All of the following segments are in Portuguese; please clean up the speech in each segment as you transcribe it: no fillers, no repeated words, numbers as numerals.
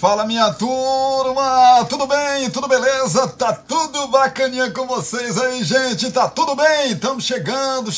Fala, minha turma, tudo bem? Tudo beleza? Tá tudo bacaninha com vocês aí, gente? Tá tudo bem? Estamos chegando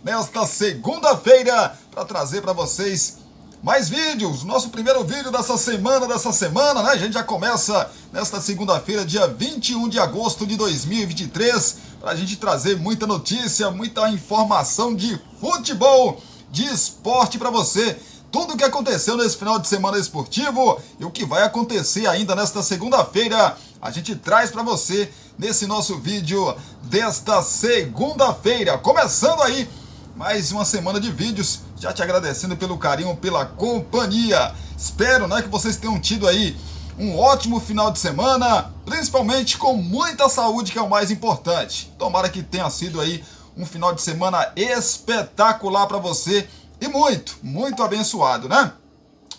nesta segunda-feira para trazer para vocês mais vídeos. Nosso primeiro vídeo dessa semana, né? A gente já começa nesta segunda-feira, dia 21 de agosto de 2023, para a gente trazer muita notícia, muita informação de futebol, de esporte para você. Tudo o que aconteceu nesse final de semana esportivo e o que vai acontecer ainda nesta segunda-feira, a gente traz para você nesse nosso vídeo desta segunda-feira. Começando aí mais uma semana de vídeos, já te agradecendo pelo carinho, pela companhia. Espero, que vocês tenham tido aí um ótimo final de semana, principalmente com muita saúde, que é o mais importante. Tomara que tenha sido aí um final de semana espetacular para você. E muito abençoado, né?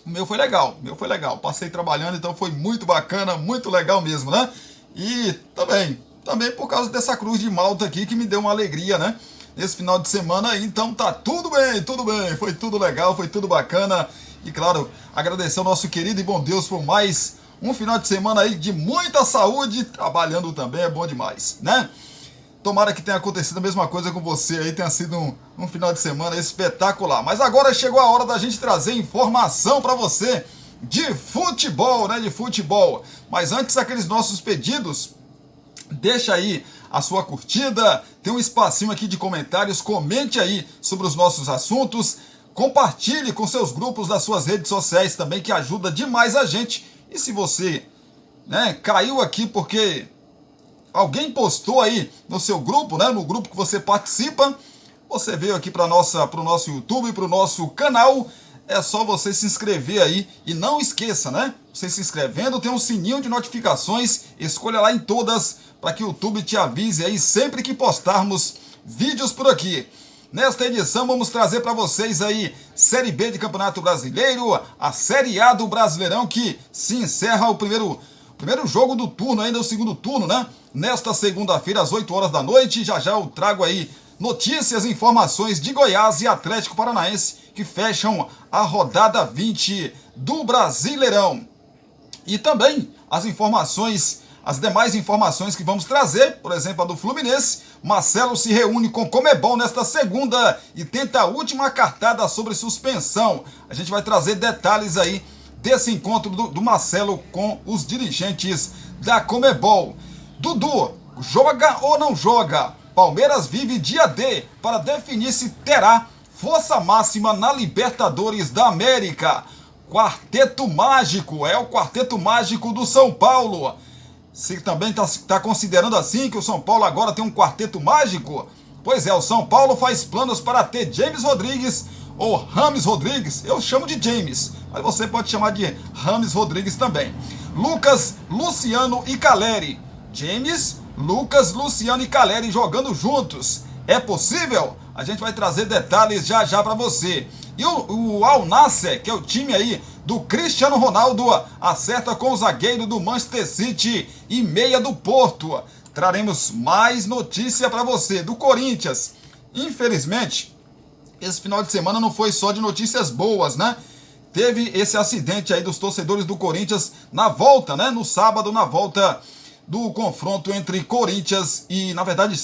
O meu foi legal. Passei trabalhando, então foi muito bacana, muito legal mesmo, né? E também por causa dessa cruz de Malta aqui, que me deu uma alegria, né? Nesse final de semana aí, então tá tudo bem. Foi tudo legal, foi tudo bacana. E claro, agradecer ao nosso querido e bom Deus por mais um final de semana aí de muita saúde. Trabalhando também é bom demais, né? Tomara que tenha acontecido a mesma coisa com você aí, tenha sido um final de semana espetacular. Mas agora chegou a hora da gente trazer informação para você de futebol, né? De futebol. Mas antes, aqueles nossos pedidos, deixa aí a sua curtida, tem um espacinho aqui de comentários, comente aí sobre os nossos assuntos, compartilhe com seus grupos das suas redes sociais também, que ajuda demais a gente. E se você, caiu aqui porque alguém postou aí no seu grupo, no grupo que você participa, você veio aqui para o nosso YouTube, para o nosso canal, é só você se inscrever aí e não esqueça, você se inscrevendo, tem um sininho de notificações, escolha lá em todas para que o YouTube te avise aí sempre que postarmos vídeos por aqui. Nesta edição vamos trazer para vocês aí Série B de Campeonato Brasileiro, a Série A do Brasileirão, que se encerra o primeiro jogo do turno, ainda o segundo turno, nesta segunda-feira, às 8 horas da noite. Já eu trago aí notícias e informações de Goiás e Atlético Paranaense, que fecham a rodada 20 do Brasileirão. E também as demais informações que vamos trazer, por exemplo, a do Fluminense. Marcelo se reúne com Conmebol nesta segunda e tenta a última cartada sobre suspensão. A gente vai trazer detalhes aí desse encontro do Marcelo com os dirigentes da Conmebol. Dudu, joga ou não joga? Palmeiras vive dia D para definir se terá força máxima na Libertadores da América. Quarteto mágico, é o quarteto mágico do São Paulo. Você também está considerando assim que o São Paulo agora tem um quarteto mágico? Pois é, o São Paulo faz planos para ter James Rodrigues ou Rames Rodrigues. Eu chamo de James, mas você pode chamar de Rames Rodrigues também. Lucas, Luciano e Caleri. James, Lucas, Luciano e Caleri jogando juntos. É possível? A gente vai trazer detalhes já para você. E o Al Nassr, que é o time aí do Cristiano Ronaldo, acerta com o zagueiro do Manchester City e meia do Porto. Traremos mais notícia para você do Corinthians. Infelizmente, esse final de semana não foi só de notícias boas, Teve esse acidente aí dos torcedores do Corinthians na volta, no sábado, na volta do confronto entre Corinthians e, na verdade,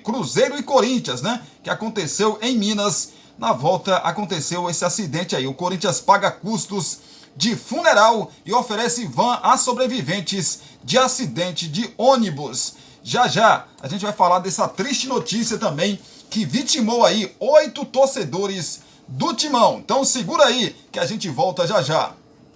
Cruzeiro e Corinthians, que aconteceu em Minas. Na volta aconteceu esse acidente aí. O Corinthians paga custos de funeral e oferece van a sobreviventes de acidente de ônibus. Já a gente vai falar dessa triste notícia também, que vitimou aí 8 torcedores do Timão. Então segura aí que a gente volta já.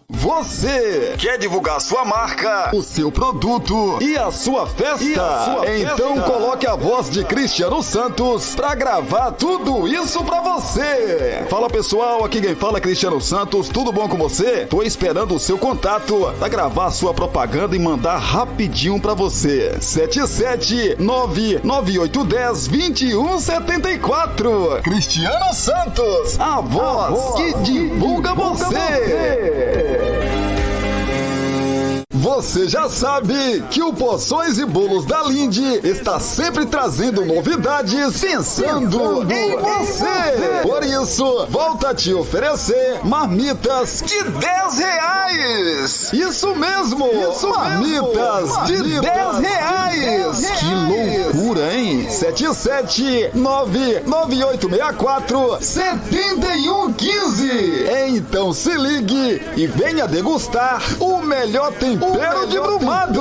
Você quer divulgar sua marca, o seu produto e a sua festa? Então coloque a voz de Cristiano Santos pra gravar tudo isso pra você. Fala pessoal, aqui quem fala é Cristiano Santos, tudo bom com você? Tô esperando o seu contato pra gravar sua propaganda e mandar rapidinho pra você. 77998102174. Cristiano Santos, a voz que divulga você. Você já sabe que o Porções e Bolos da Lindy está sempre trazendo novidades pensando em você. Por isso, volta a te oferecer marmitas de R$10. Isso mesmo, marmitas de R$10. Que loucura, hein? 77998647115. Então se ligue e venha degustar o melhor tempero de Brumado.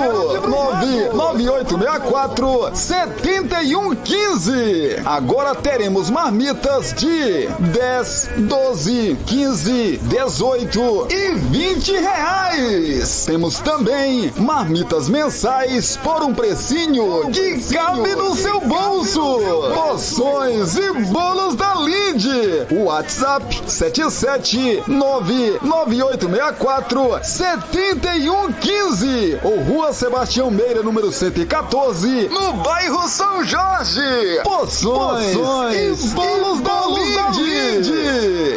998647115. Agora teremos marmitas de 10, 12, 15, 18 e R$20. Temos também marmitas mensais por um precinho que cabe no seu bolso. Porções e Bolos da Lindy. WhatsApp 77998647115 ou Rua Sebastião Meira, número 114, no bairro São Jorge. Porções e Bolos da Lindy.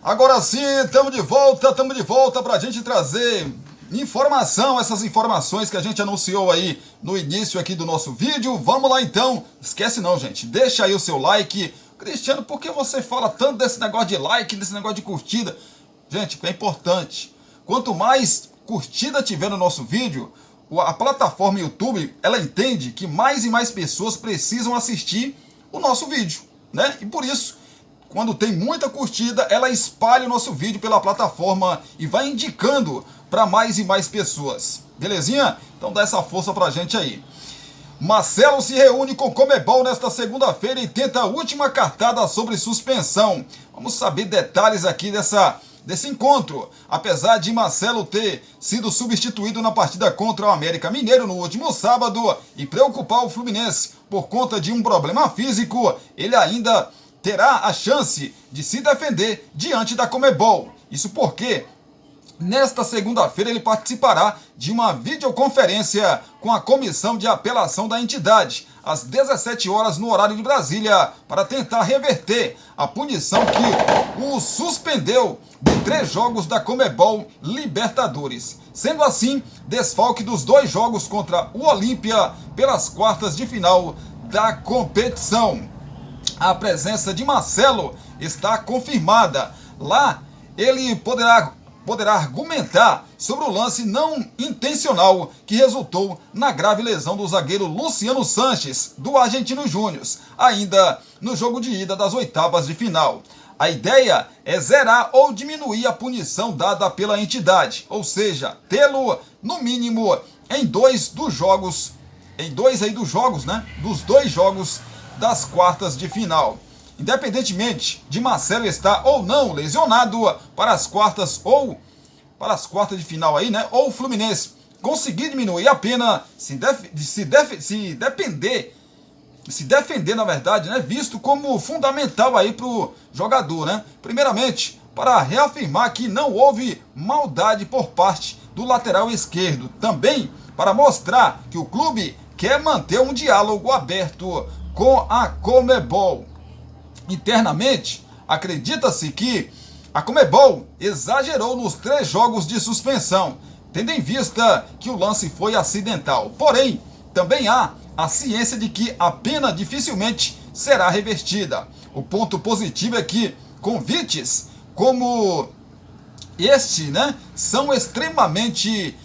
Agora sim, estamos de volta para a gente trazer informação, essas informações que a gente anunciou aí no início aqui do nosso vídeo. Vamos lá então, esquece não, gente, deixa aí o seu like. Cristiano, por que você fala tanto desse negócio de like, desse negócio de curtida? Gente, é importante, quanto mais curtida tiver no nosso vídeo, a plataforma YouTube, ela entende que mais e mais pessoas precisam assistir o nosso vídeo, né? E por isso, quando tem muita curtida, ela espalha o nosso vídeo pela plataforma e vai indicando para mais e mais pessoas. Belezinha? Então dá essa força pra gente aí. Marcelo se reúne com Conmebol nesta segunda-feira e tenta a última cartada sobre suspensão. Vamos saber detalhes aqui desse encontro. Apesar de Marcelo ter sido substituído na partida contra o América Mineiro no último sábado e preocupar o Fluminense por conta de um problema físico, ele ainda terá a chance de se defender diante da Conmebol. Isso porque nesta segunda-feira ele participará de uma videoconferência com a comissão de apelação da entidade, às 17 horas no horário de Brasília, para tentar reverter a punição que o suspendeu de 3 jogos da Conmebol Libertadores. Sendo assim, desfalque dos 2 jogos contra o Olímpia pelas quartas de final da competição. A presença de Marcelo está confirmada. Lá, ele poderá argumentar sobre o lance não intencional que resultou na grave lesão do zagueiro Luciano Sanches, do Argentino Júnior, ainda no jogo de ida das oitavas de final. A ideia é zerar ou diminuir a punição dada pela entidade, ou seja, tê-lo no mínimo em 2 dos jogos, dos 2 jogos das quartas de final. Independentemente de Marcelo estar ou não lesionado para as quartas de final aí, né? Ou o Fluminense conseguir diminuir a pena, se defender, na verdade, né? Visto como fundamental aí para o jogador, né? Primeiramente, para reafirmar que não houve maldade por parte do lateral esquerdo. Também para mostrar que o clube quer manter um diálogo aberto com a Conmebol. Internamente, acredita-se que a Conmebol exagerou nos 3 jogos de suspensão, tendo em vista que o lance foi acidental. Porém, também há a ciência de que a pena dificilmente será revertida. O ponto positivo é que convites como este, né, são extremamente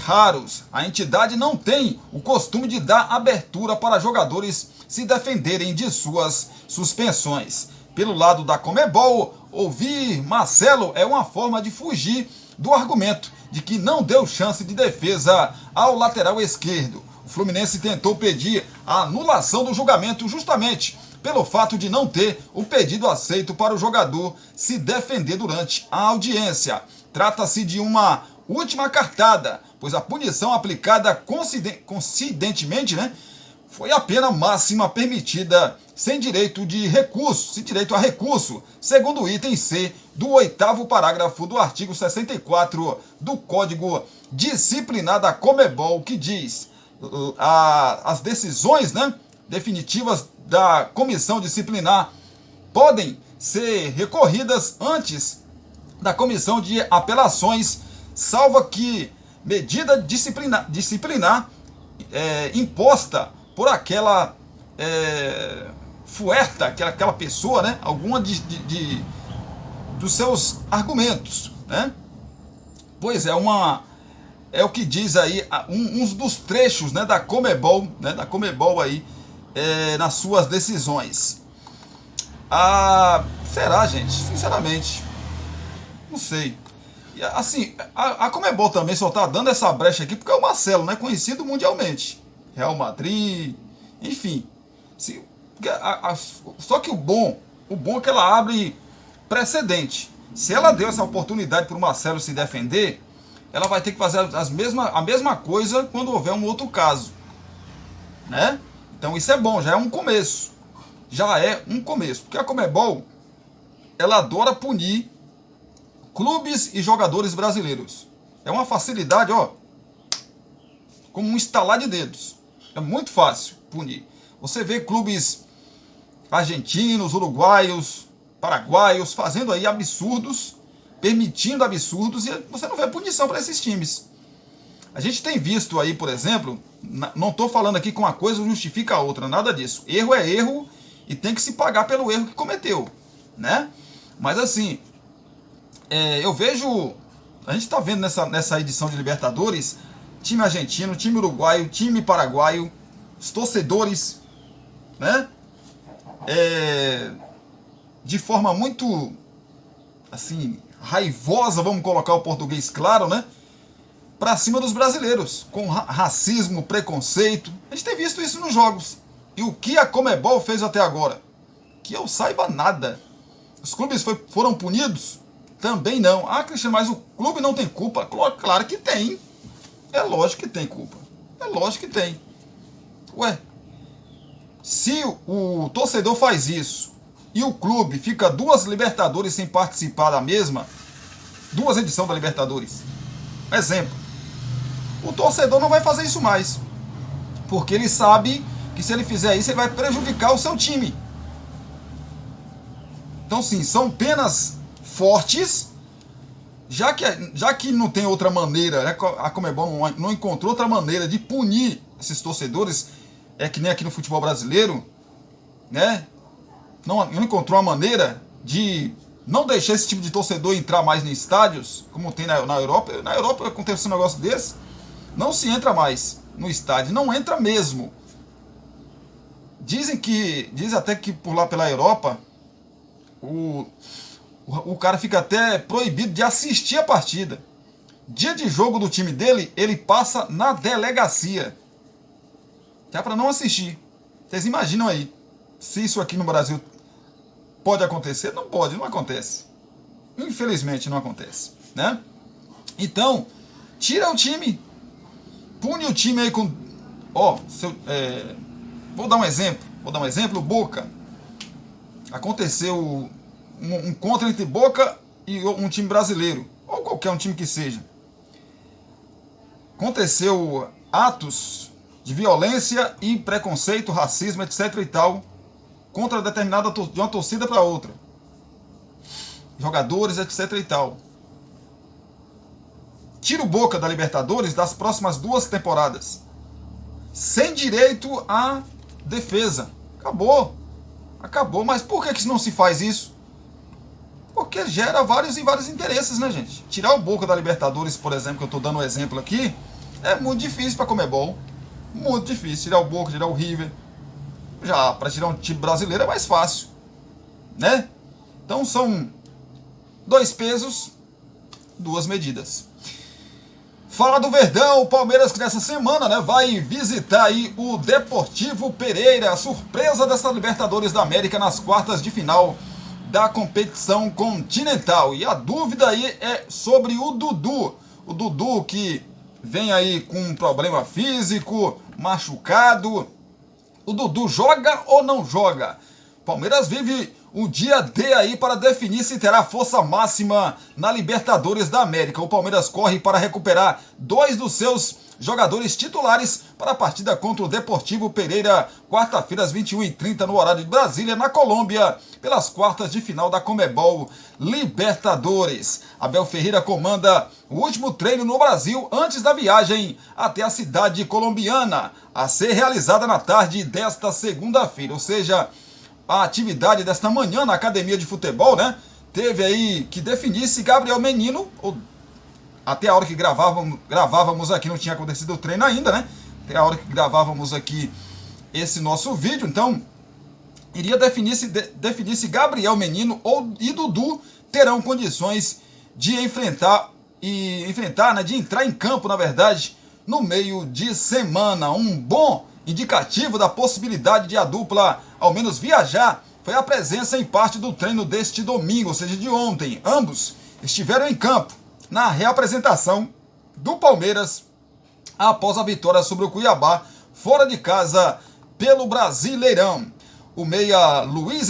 raros. A entidade não tem o costume de dar abertura para jogadores se defenderem de suas suspensões. Pelo lado da Conmebol, ouvir Marcelo é uma forma de fugir do argumento de que não deu chance de defesa ao lateral esquerdo. O Fluminense tentou pedir a anulação do julgamento justamente pelo fato de não ter o pedido aceito para o jogador se defender durante a audiência. Trata-se de uma última cartada, pois a punição aplicada coincidentemente, né, foi a pena máxima permitida sem direito a recurso, segundo o item C do 8º parágrafo do artigo 64 do Código Disciplinar da Conmebol, que diz as decisões, né, definitivas da comissão disciplinar podem ser recorridas antes da comissão de apelações, salvo que medida disciplinar imposta por aquela fuerta, aquela pessoa, né, alguma dos seus argumentos, né? Pois é, é o que diz aí uns dos trechos, né, da Conmebol, aí, nas suas decisões. Será, gente? Sinceramente, não sei. E, assim, a Conmebol também só está dando essa brecha aqui porque é o Marcelo, né, conhecido mundialmente. Real Madrid, enfim. Só que o bom é que ela abre precedente. Se ela deu essa oportunidade para o Marcelo se defender, ela vai ter que fazer a mesma coisa quando houver um outro caso, né? Então isso é bom, já é um começo. Porque a Conmebol, ela adora punir clubes e jogadores brasileiros. É uma facilidade, ó, como um estalar de dedos. É muito fácil punir. Você vê clubes argentinos, uruguaios, paraguaios fazendo aí absurdos, permitindo absurdos, e você não vê punição para esses times. A gente tem visto aí, por exemplo, não estou falando aqui que uma coisa justifica a outra, nada disso. Erro é erro e tem que se pagar pelo erro que cometeu, né? Mas assim, eu vejo, a gente está vendo nessa edição de Libertadores, time argentino, time uruguaio, time paraguaio, os torcedores, né? De forma muito, assim, raivosa, vamos colocar o português claro, né? Para cima dos brasileiros, com racismo, preconceito. A gente tem visto isso nos jogos. E o que a Conmebol fez até agora? Que eu saiba, nada. Os clubes foram punidos? Também não. Cristiano, mas o clube não tem culpa? Claro que tem. É lógico que tem culpa. É lógico que tem. Ué, se o torcedor faz isso e o clube fica 2 Libertadores sem participar da mesma, 2 edições da Libertadores, exemplo, o torcedor não vai fazer isso mais, porque ele sabe que se ele fizer isso, ele vai prejudicar o seu time. Então sim, são penas fortes, já que não tem outra maneira, né, a Conmebol não encontrou outra maneira de punir esses torcedores, que nem aqui no futebol brasileiro, né? Não encontrou uma maneira de não deixar esse tipo de torcedor entrar mais em estádios, como tem na Europa. Na Europa acontece um negócio desse, não se entra mais no estádio, não entra mesmo. Dizem até que por lá pela Europa, o cara fica até proibido de assistir a partida. Dia de jogo do time dele, ele passa na delegacia, que é para não assistir. Vocês imaginam aí, se isso aqui no Brasil pode acontecer? Não pode, não acontece. Infelizmente não acontece, né? Então, tira o time, pune o time aí com... Vou dar um exemplo, Boca. Aconteceu um encontro entre Boca e um time brasileiro, ou qualquer um time que seja. Aconteceu atos de violência e preconceito, racismo, etc e tal, contra determinada de uma torcida para outra, jogadores, etc e tal. Tira o Boca da Libertadores das próximas 2 temporadas, sem direito à defesa. Acabou. Mas por que não se faz isso? Porque gera vários interesses, né, gente? Tirar o Boca da Libertadores, por exemplo, que eu estou dando um exemplo aqui, é muito difícil para a Conmebol. Muito difícil. Tirar o Boca, tirar o River. Já para tirar um time brasileiro é mais fácil, né? Então são 2 pesos, 2 medidas. Fala do Verdão, o Palmeiras que nessa semana, né, vai visitar aí o Deportivo Pereira, a surpresa dessa Libertadores da América nas quartas de final da competição continental. E a dúvida aí é sobre o Dudu que vem aí com um problema físico, machucado. O Dudu joga ou não joga? Palmeiras vive o dia D aí para definir se terá força máxima na Libertadores da América. O Palmeiras corre para recuperar 2 dos seus jogadores titulares para a partida contra o Deportivo Pereira, quarta-feira às 21h30 no horário de Brasília, na Colômbia, pelas quartas de final da Conmebol Libertadores. Abel Ferreira comanda o último treino no Brasil antes da viagem até a cidade colombiana, a ser realizada na tarde desta segunda-feira, ou seja, a atividade desta manhã na academia de futebol, né? Teve aí que definir se Gabriel Menino, até a hora que gravávamos aqui, não tinha acontecido o treino ainda, né? Até a hora que gravávamos aqui esse nosso vídeo, então iria definir se Gabriel Menino e Dudu terão condições de enfrentar, né, de entrar em campo, na verdade, no meio de semana. Um bom indicativo da possibilidade de a dupla ao menos viajar foi a presença em parte do treino deste domingo, ou seja, de ontem. Ambos estiveram em campo na reapresentação do Palmeiras após a vitória sobre o Cuiabá fora de casa pelo Brasileirão. O meia Luiz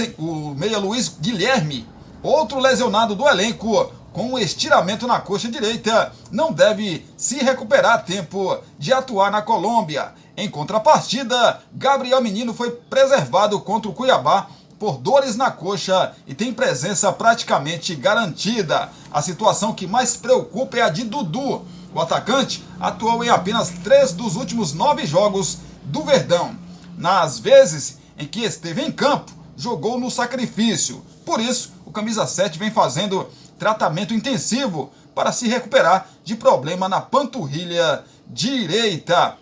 Guilherme, outro lesionado do elenco com um estiramento na coxa direita, não deve se recuperar a tempo de atuar na Colômbia. Em contrapartida, Gabriel Menino foi preservado contra o Cuiabá por dores na coxa e tem presença praticamente garantida. A situação que mais preocupa é a de Dudu. O atacante atuou em apenas 3 dos últimos 9 jogos do Verdão. Nas vezes em que esteve em campo, jogou no sacrifício. Por isso, o camisa 7 vem fazendo tratamento intensivo para se recuperar de problema na panturrilha direita.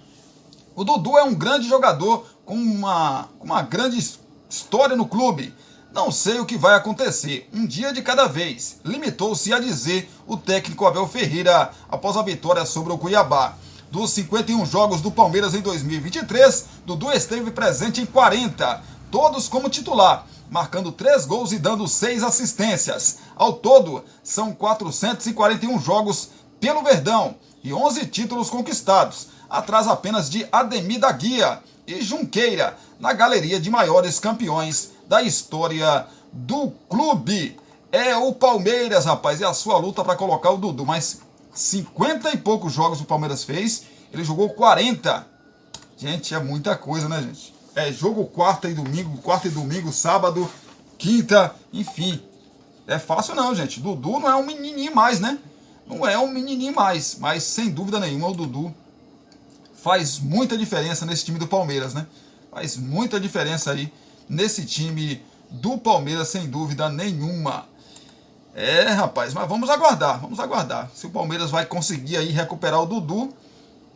O Dudu é um grande jogador com uma grande história no clube. Não sei o que vai acontecer, um dia de cada vez, limitou-se a dizer o técnico Abel Ferreira após a vitória sobre o Cuiabá. Dos 51 jogos do Palmeiras em 2023, Dudu esteve presente em 40, todos como titular, marcando 3 gols e dando 6 assistências. Ao todo, são 441 jogos pelo Verdão e 11 títulos conquistados, atrás apenas de Ademir da Guia e Junqueira, na galeria de maiores campeões da história do clube. É o Palmeiras, rapaz, é a sua luta para colocar o Dudu, mas 50 e poucos jogos o Palmeiras fez, ele jogou 40. Gente, é muita coisa, né, gente? É jogo quarta e domingo, sábado, quinta, enfim. É fácil não, gente. Dudu não é um menininho mais, né? Não é um menininho mais, mas sem dúvida nenhuma o Dudu faz muita diferença nesse time do Palmeiras, né? Faz muita diferença aí nesse time do Palmeiras, sem dúvida nenhuma. É, rapaz, mas vamos aguardar se o Palmeiras vai conseguir aí recuperar o Dudu,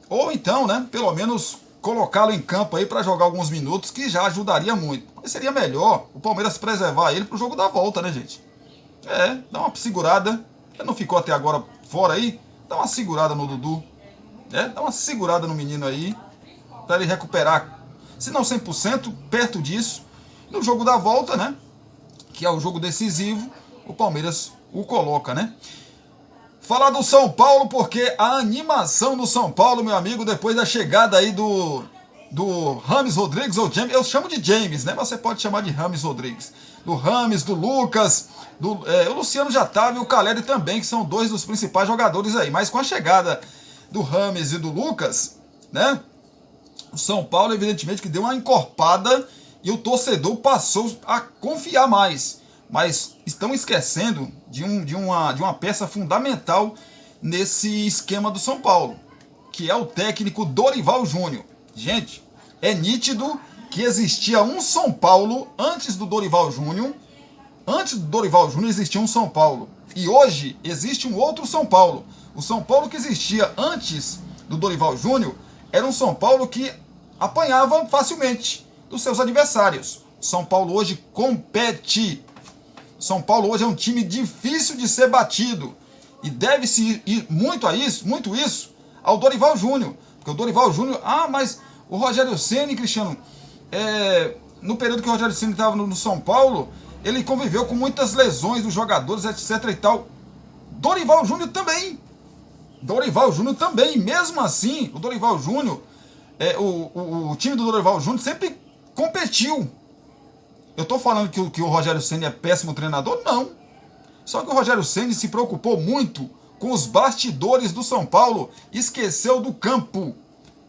ou então, né, pelo menos colocá-lo em campo aí para jogar alguns minutos, que já ajudaria muito. Mas seria melhor o Palmeiras preservar ele pro jogo da volta, né, gente? É, dá uma segurada, ele não ficou até agora fora aí, dá uma segurada no Dudu, dá uma segurada no menino aí, para ele recuperar, se não 100%, perto disso. No jogo da volta, né, que é o jogo decisivo, o Palmeiras o coloca, né? Falar do São Paulo, porque a animação do São Paulo, meu amigo, depois da chegada aí do James Rodrigues, ou James, eu chamo de James, né? Mas você pode chamar de James Rodrigues. Do James, do Lucas, o Luciano já estava e o Caleri também, que são 2 dos principais jogadores aí. Mas com a chegada do James e do Lucas, né? O São Paulo, evidentemente, que deu uma encorpada e o torcedor passou a confiar mais. Mas estão esquecendo de uma peça fundamental nesse esquema do São Paulo, que é o técnico Dorival Júnior. Gente, é nítido que existia um São Paulo antes do Dorival Júnior. Antes do Dorival Júnior existia um São Paulo. E hoje existe um outro São Paulo. O São Paulo que existia antes do Dorival Júnior era um São Paulo que apanhava facilmente dos seus adversários. São Paulo hoje compete. São Paulo hoje é um time difícil de ser batido. E deve-se ir muito isso, ao Dorival Júnior. Porque o Dorival Júnior... mas o Rogério Ceni, Cristiano, no período que o Rogério Ceni estava no São Paulo, ele conviveu com muitas lesões dos jogadores, etc e tal. Dorival Júnior também. Mesmo assim, o Dorival Júnior, o time do Dorival Júnior sempre competiu. Eu estou falando que o Rogério Ceni é péssimo treinador? Não. Só que o Rogério Ceni se preocupou muito com os bastidores do São Paulo, esqueceu do campo.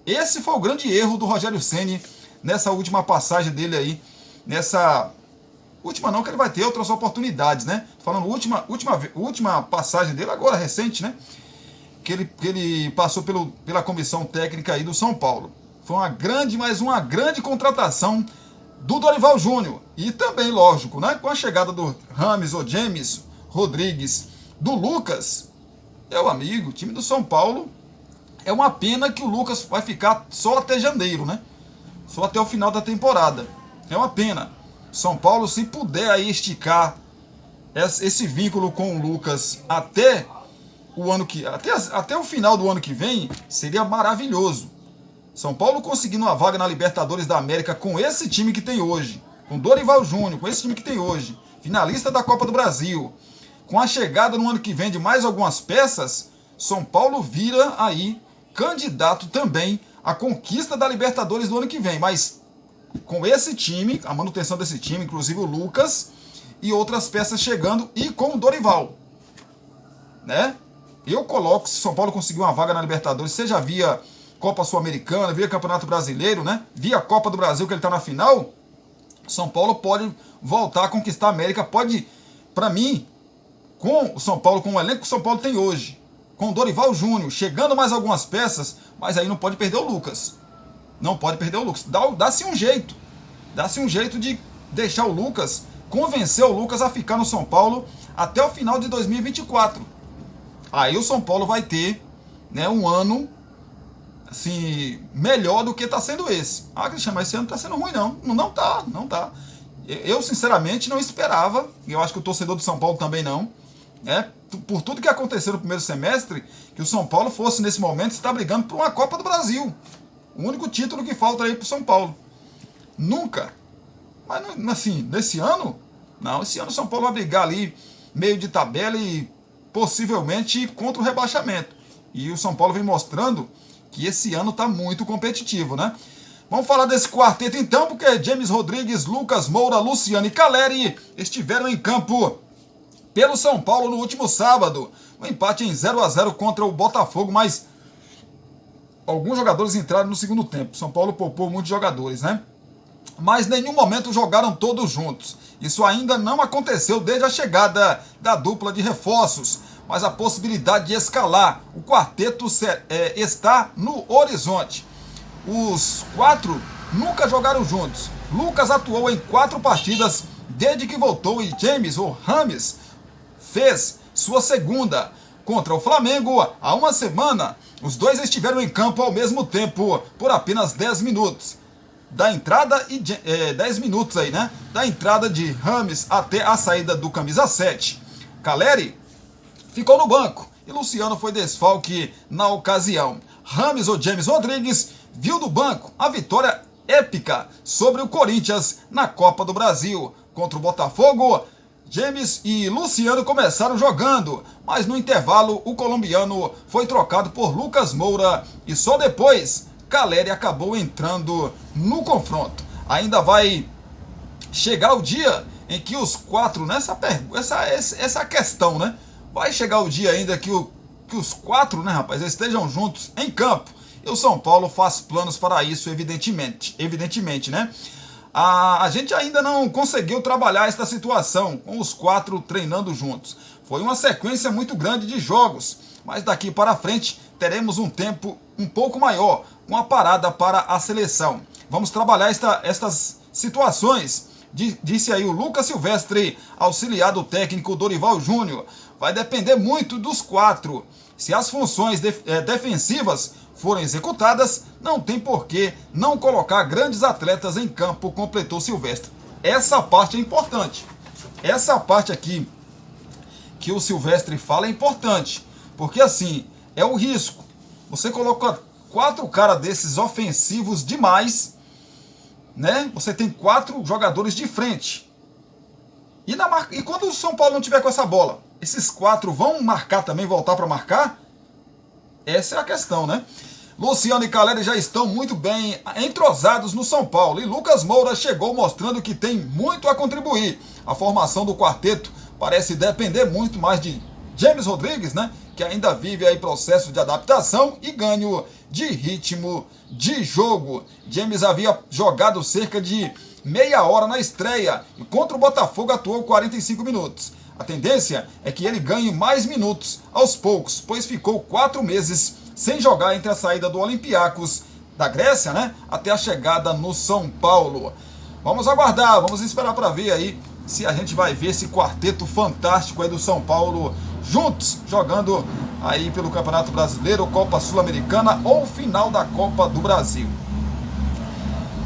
Esse foi o grande erro do Rogério Ceni nessa última passagem dele aí. Nessa última não, que ele vai ter outras oportunidades, né? Falando última passagem dele, agora recente, né? Que ele passou pela comissão técnica aí do São Paulo. Foi uma grande contratação do Dorival Júnior. E também, lógico, né? Com a chegada do James ou James Rodrigues, do Lucas, meu amigo, o time do São Paulo, é uma pena que o Lucas vai ficar só até janeiro, né? Só até o final da temporada. É uma pena. São Paulo, se puder aí esticar esse vínculo com o Lucas até o final do ano que vem, seria maravilhoso. São Paulo conseguindo uma vaga na Libertadores da América com esse time que tem hoje, com Dorival Júnior, com esse time que tem hoje, finalista da Copa do Brasil, com a chegada no ano que vem de mais algumas peças, São Paulo vira aí candidato também à conquista da Libertadores do ano que vem. Mas com esse time, a manutenção desse time, inclusive o Lucas e outras peças chegando, e com o Dorival, né? Eu coloco, se São Paulo conseguir uma vaga na Libertadores, seja via Copa Sul-Americana, via Campeonato Brasileiro, né? Via Copa do Brasil, que ele está na final, São Paulo pode voltar a conquistar a América. Pode, para mim, com o São Paulo, com o elenco que o São Paulo tem hoje, com o Dorival Júnior, chegando mais algumas peças, mas aí não pode perder o Lucas. Não pode perder o Lucas. Dá-se um jeito. Dá-se um jeito de deixar o Lucas, convencer o Lucas a ficar no São Paulo até o final de 2024. Aí o São Paulo vai ter, né, um ano assim, melhor do que está sendo esse. Ah, Cristiano, mas esse ano está sendo ruim, não. Não tá. Eu, sinceramente, não esperava, e eu acho que o torcedor do São Paulo também não, né, por tudo que aconteceu no primeiro semestre, que o São Paulo fosse, nesse momento, estar brigando por uma Copa do Brasil. O único título que falta aí para o São Paulo. Nunca. Mas, assim, nesse ano, não. Esse ano o São Paulo vai brigar ali, meio de tabela e possivelmente contra o rebaixamento. E o São Paulo vem mostrando que esse ano está muito competitivo, né? Vamos falar desse quarteto então, porque James Rodrigues, Lucas Moura, Luciano e Caleri estiveram em campo pelo São Paulo no último sábado. Um empate em 0-0 contra o Botafogo, mas alguns jogadores entraram no segundo tempo. São Paulo poupou muitos jogadores, né? Mas em nenhum momento jogaram todos juntos. Isso ainda não aconteceu desde a chegada da dupla de reforços. Mas a possibilidade de escalar o quarteto está no horizonte. Os quatro nunca jogaram juntos. Lucas atuou em 4 partidas desde que voltou e James, ou James, fez sua segunda contra o Flamengo há uma semana. Os dois estiveram em campo ao mesmo tempo por apenas 10 minutos. Da entrada 10 minutos aí, né? Da entrada de James até a saída do camisa 7. Caleri ficou no banco e Luciano foi desfalque na ocasião. James ou James Rodrigues viu do banco a vitória épica sobre o Corinthians na Copa do Brasil. Contra o Botafogo, James e Luciano começaram jogando, mas no intervalo o colombiano foi trocado por Lucas Moura e só depois Caleri acabou entrando no confronto. Ainda vai chegar o dia em que os quatro, essa questão, né? Vai chegar o dia ainda que os quatro, né, rapaz, estejam juntos em campo. E o São Paulo faz planos para isso, evidentemente, né? A gente ainda não conseguiu trabalhar esta situação com os quatro treinando juntos. Foi uma sequência muito grande de jogos, mas daqui para frente teremos um tempo um pouco maior, com a parada para a seleção. Vamos trabalhar estas situações, disse aí o Lucas Silvestre, auxiliar do técnico Dorival Júnior. Vai depender muito dos quatro. Se as funções defensivas forem executadas, não tem por que não colocar grandes atletas em campo, completou Silvestre. Essa parte é importante. Essa parte aqui que o Silvestre fala é importante, porque assim, é o risco. Você coloca 4 caras desses ofensivos demais, né? Você tem 4 jogadores de frente. E quando o São Paulo não tiver com essa bola, esses 4 vão marcar também, voltar para marcar? Essa é a questão, né? Luciano e Caleri já estão muito bem entrosados no São Paulo e Lucas Moura chegou mostrando que tem muito a contribuir. A formação do quarteto parece depender muito mais de James Rodrigues, né? Que ainda vive aí processo de adaptação e ganho de ritmo de jogo. James havia jogado cerca de meia hora na estreia e contra o Botafogo atuou 45 minutos. A tendência é que ele ganhe mais minutos aos poucos, pois ficou 4 meses sem jogar entre a saída do Olympiacos da Grécia, né, até a chegada no São Paulo. Vamos aguardar, vamos esperar para ver aí se a gente vai ver esse quarteto fantástico aí do São Paulo juntos, jogando aí pelo Campeonato Brasileiro, Copa Sul-Americana ou final da Copa do Brasil.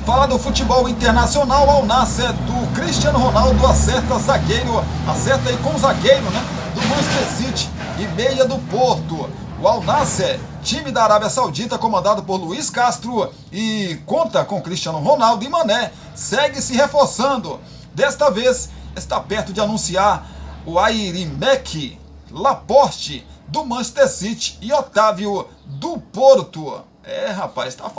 Fala do futebol internacional, Al Nassr do Cristiano Ronaldo acerta zagueiro, acerta aí com o zagueiro, né, do Manchester City e meia do Porto. O Al Nassr, time da Arábia Saudita, comandado por Luiz Castro e conta com Cristiano Ronaldo e Mané, segue se reforçando. Desta vez está perto de anunciar o Aymeric Laporte do Manchester City e Otávio do Porto. Rapaz, tá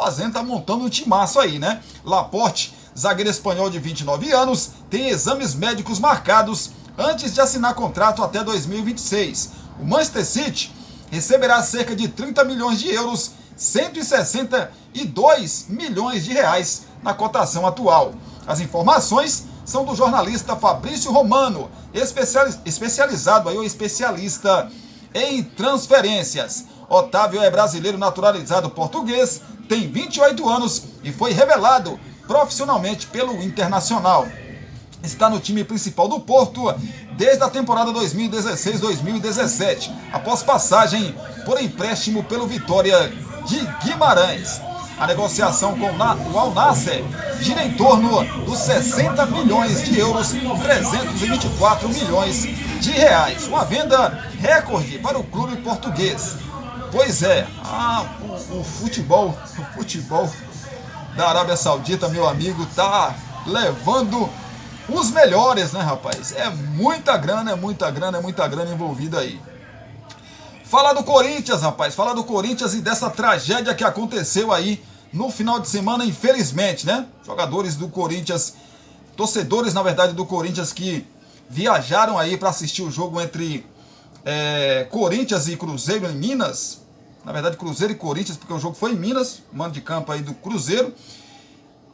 montando um timaço aí, né? Laporte, zagueiro espanhol de 29 anos, tem exames médicos marcados antes de assinar contrato até 2026. O Manchester City receberá cerca de 30 milhões de euros, 162 milhões de reais na cotação atual. As informações são do jornalista Fabrício Romano, especializado aí, ou especialista em transferências. Otávio é brasileiro naturalizado português, tem 28 anos e foi revelado profissionalmente pelo Internacional. Está no time principal do Porto desde a temporada 2016-2017, após passagem por empréstimo pelo Vitória de Guimarães. A negociação com o Al Nassr gira em torno dos 60 milhões de euros, 324 milhões de reais. Uma venda recorde para o clube português. Pois é, o futebol da Arábia Saudita, meu amigo, tá levando os melhores, né, rapaz? É muita grana envolvida aí. Fala do Corinthians, rapaz, fala do Corinthians e dessa tragédia que aconteceu aí no final de semana, infelizmente, né? Jogadores do Corinthians, torcedores, na verdade, do Corinthians que viajaram aí para assistir o jogo entre Corinthians e Cruzeiro em Minas. Na verdade, Cruzeiro e Corinthians, porque o jogo foi em Minas, mando de campo aí do Cruzeiro.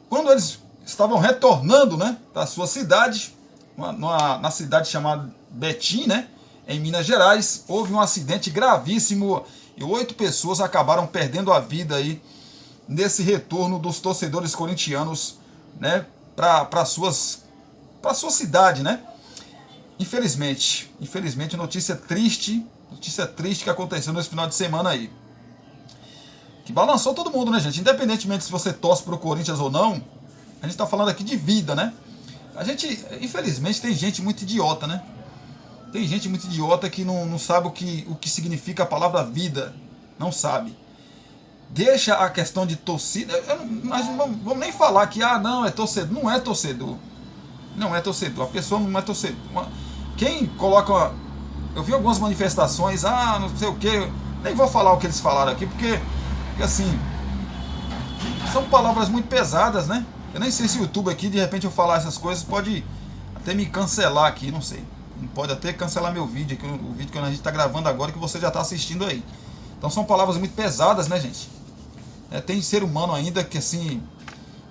Quando eles estavam retornando, né, para sua cidade, na cidade chamada Betim, né, em Minas Gerais, houve um acidente gravíssimo e 8 pessoas acabaram perdendo a vida aí nesse retorno dos torcedores corintianos, né, para sua cidade, né? Infelizmente, notícia triste que aconteceu nesse final de semana aí. Que balançou todo mundo, né, gente? Independentemente se você torce pro Corinthians ou não, a gente tá falando aqui de vida, né? A gente, infelizmente, tem gente muito idiota, né? Tem gente muito idiota que não sabe o que significa a palavra vida. Não sabe. Deixa a questão de torcida. Nós não vamos nem falar que, não, é torcedor. Não é torcedor. Não é torcedor. A pessoa não é torcedor. Quem coloca... Eu vi algumas manifestações, não sei o que. Nem vou falar o que eles falaram aqui, porque assim, são palavras muito pesadas, né? Eu nem sei se o YouTube aqui, de repente eu falar essas coisas, pode até me cancelar aqui, não sei. Pode até cancelar meu vídeo, aqui, o vídeo que a gente está gravando agora, que você já está assistindo aí. Então são palavras muito pesadas, né, gente? Tem ser humano ainda que assim,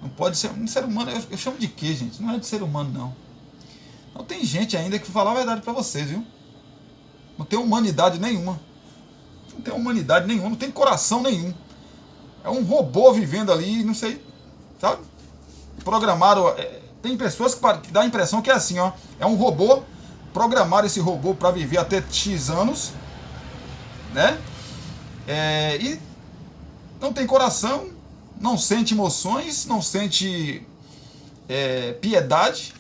não pode ser um ser humano, eu chamo de quê, gente? Não é de ser humano, não. Não tem gente ainda que fala a verdade para vocês, viu? Não tem humanidade nenhuma. Não tem coração nenhum. É um robô vivendo ali, não sei, sabe? Programaram. Tem pessoas que dá a impressão que é assim, ó. É um robô, programaram esse robô para viver até X anos, né? E não tem coração, não sente emoções, não sente piedade.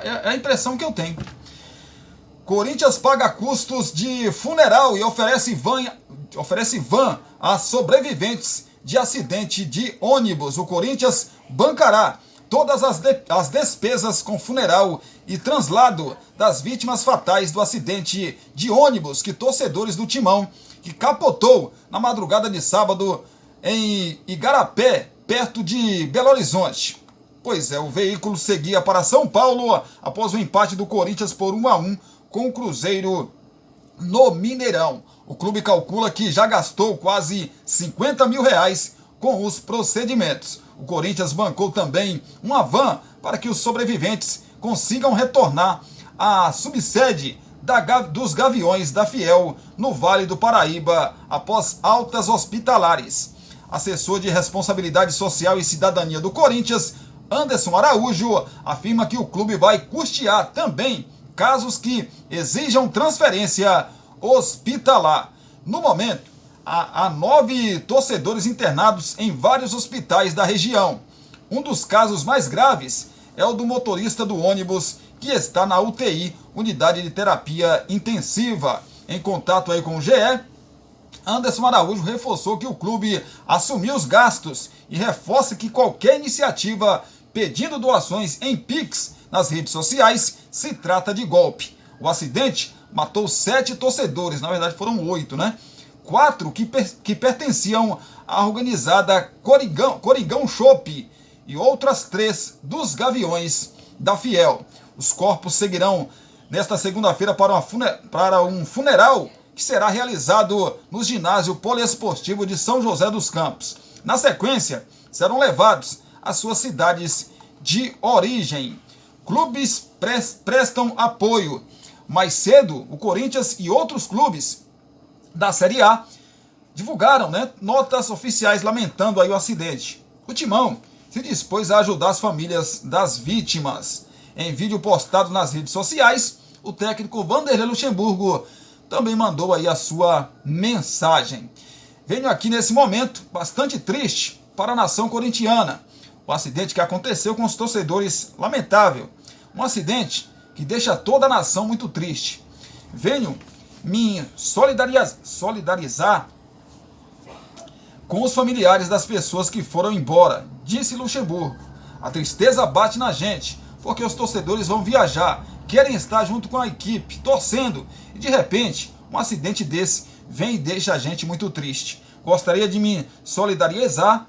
É a impressão que eu tenho. Corinthians paga custos de funeral e oferece van a sobreviventes de acidente de ônibus. O Corinthians bancará todas as despesas com funeral e translado das vítimas fatais do acidente de ônibus que torcedores do Timão, que capotou na madrugada de sábado em Igarapé, perto de Belo Horizonte. Pois é, o veículo seguia para São Paulo após o empate do Corinthians por 1-1 com o Cruzeiro no Mineirão. O clube calcula que já gastou quase R$50 mil com os procedimentos. O Corinthians bancou também uma van para que os sobreviventes consigam retornar à subsede dos Gaviões da Fiel, no Vale do Paraíba, após altas hospitalares. Assessor de Responsabilidade Social e Cidadania do Corinthians, Anderson Araújo, afirma que o clube vai custear também casos que exijam transferência hospitalar. No momento, há 9 torcedores internados em vários hospitais da região. Um dos casos mais graves é o do motorista do ônibus, que está na UTI, Unidade de Terapia Intensiva. Em contato aí com o GE, Anderson Araújo reforçou que o clube assumiu os gastos e reforça que qualquer iniciativa pedindo doações em Pix nas redes sociais se trata de golpe. O acidente matou 7 torcedores, na verdade foram 8, né? 4 que pertenciam à organizada Corigão Chopp e outras 3 dos Gaviões da Fiel. Os corpos seguirão nesta segunda-feira para um funeral que será realizado no ginásio poliesportivo de São José dos Campos. Na sequência, serão levados às suas cidades de origem. Clubes prestam apoio. Mais cedo, o Corinthians e outros clubes da Série A divulgaram, notas oficiais lamentando aí o acidente. O Timão se dispôs a ajudar as famílias das vítimas. Em vídeo postado nas redes sociais, o técnico Vanderlei Luxemburgo também mandou aí a sua mensagem. Venho aqui nesse momento bastante triste para a nação corintiana. O acidente que aconteceu com os torcedores, lamentável. Um acidente que deixa toda a nação muito triste. Venho me solidarizar com os familiares das pessoas que foram embora, disse Luxemburgo. A tristeza bate na gente, porque os torcedores vão viajar, querem estar junto com a equipe, torcendo, e de repente, um acidente desse vem e deixa a gente muito triste. Gostaria de me solidarizar,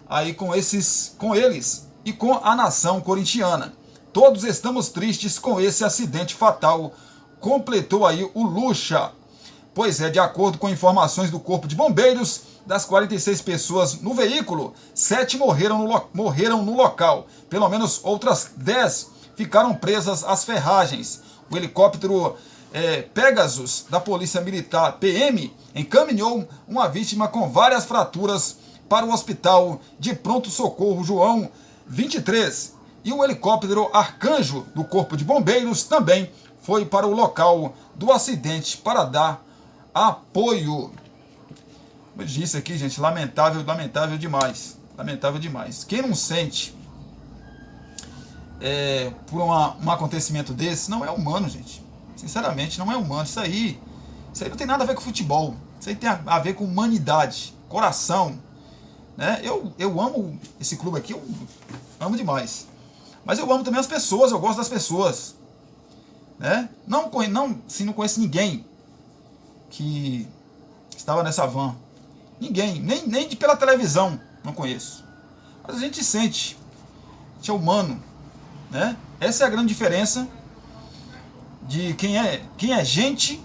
aí com eles e com a nação corintiana. Todos estamos tristes com esse acidente fatal, completou aí o Luxa. Pois é, de acordo com informações do Corpo de Bombeiros, das 46 pessoas no veículo, 7 morreram no local. Pelo menos outras 10 ficaram presas às ferragens. O helicóptero Pegasus da Polícia Militar PM encaminhou uma vítima com várias fraturas para o Hospital de Pronto-Socorro João 23. E o helicóptero Arcanjo do Corpo de Bombeiros também foi para o local do acidente para dar apoio. Como eu disse aqui, gente, lamentável demais. Lamentável demais. Quem não sente por um acontecimento desse, não é humano, gente. Sinceramente, não é humano. Isso aí não tem nada a ver com futebol. Isso aí tem a ver com humanidade, coração. Eu amo esse clube aqui, eu amo demais. Mas eu amo também as pessoas, eu gosto das pessoas. Não conheço ninguém que estava nessa van. Ninguém, nem pela televisão, não conheço. Mas a gente sente, a gente é humano. Essa é a grande diferença de quem é gente